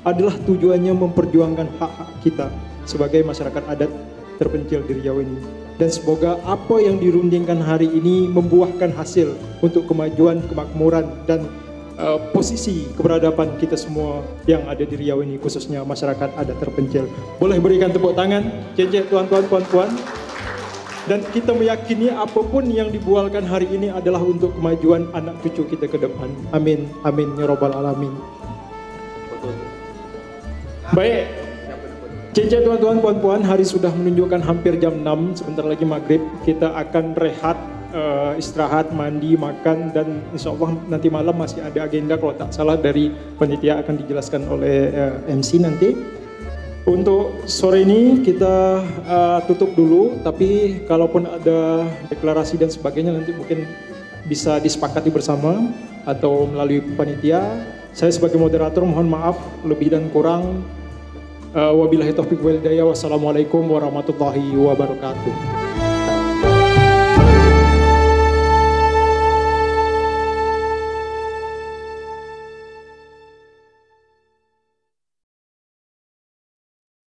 adalah tujuannya memperjuangkan hak-hak kita sebagai masyarakat adat terpencil di Riau ini. Dan semoga apa yang dirundingkan hari ini membuahkan hasil untuk kemajuan, kemakmuran dan posisi keberadaban kita semua yang ada di Riau ini, khususnya masyarakat adat terpencil. Boleh berikan tepuk tangan, cecek tuan-tuan, puan-puan. Dan kita meyakini apapun yang dibualkan hari ini adalah untuk kemajuan anak cucu kita ke depan. Amin, amin, ya Rabbal Alamin. Baik, cecek tuan-tuan, puan-puan, hari sudah menunjukkan hampir jam 6, sebentar lagi maghrib. Kita akan rehat, istirahat, mandi, makan, dan insya Allah nanti malam masih ada agenda kalau tak salah dari panitia akan dijelaskan oleh MC nanti. Untuk sore ini kita tutup dulu, tapi kalaupun ada deklarasi dan sebagainya nanti mungkin bisa disepakati bersama atau melalui panitia. Saya sebagai moderator mohon maaf lebih dan kurang. Wabillahi taufiq wal hidayah. Wassalamualaikum warahmatullahi wabarakatuh.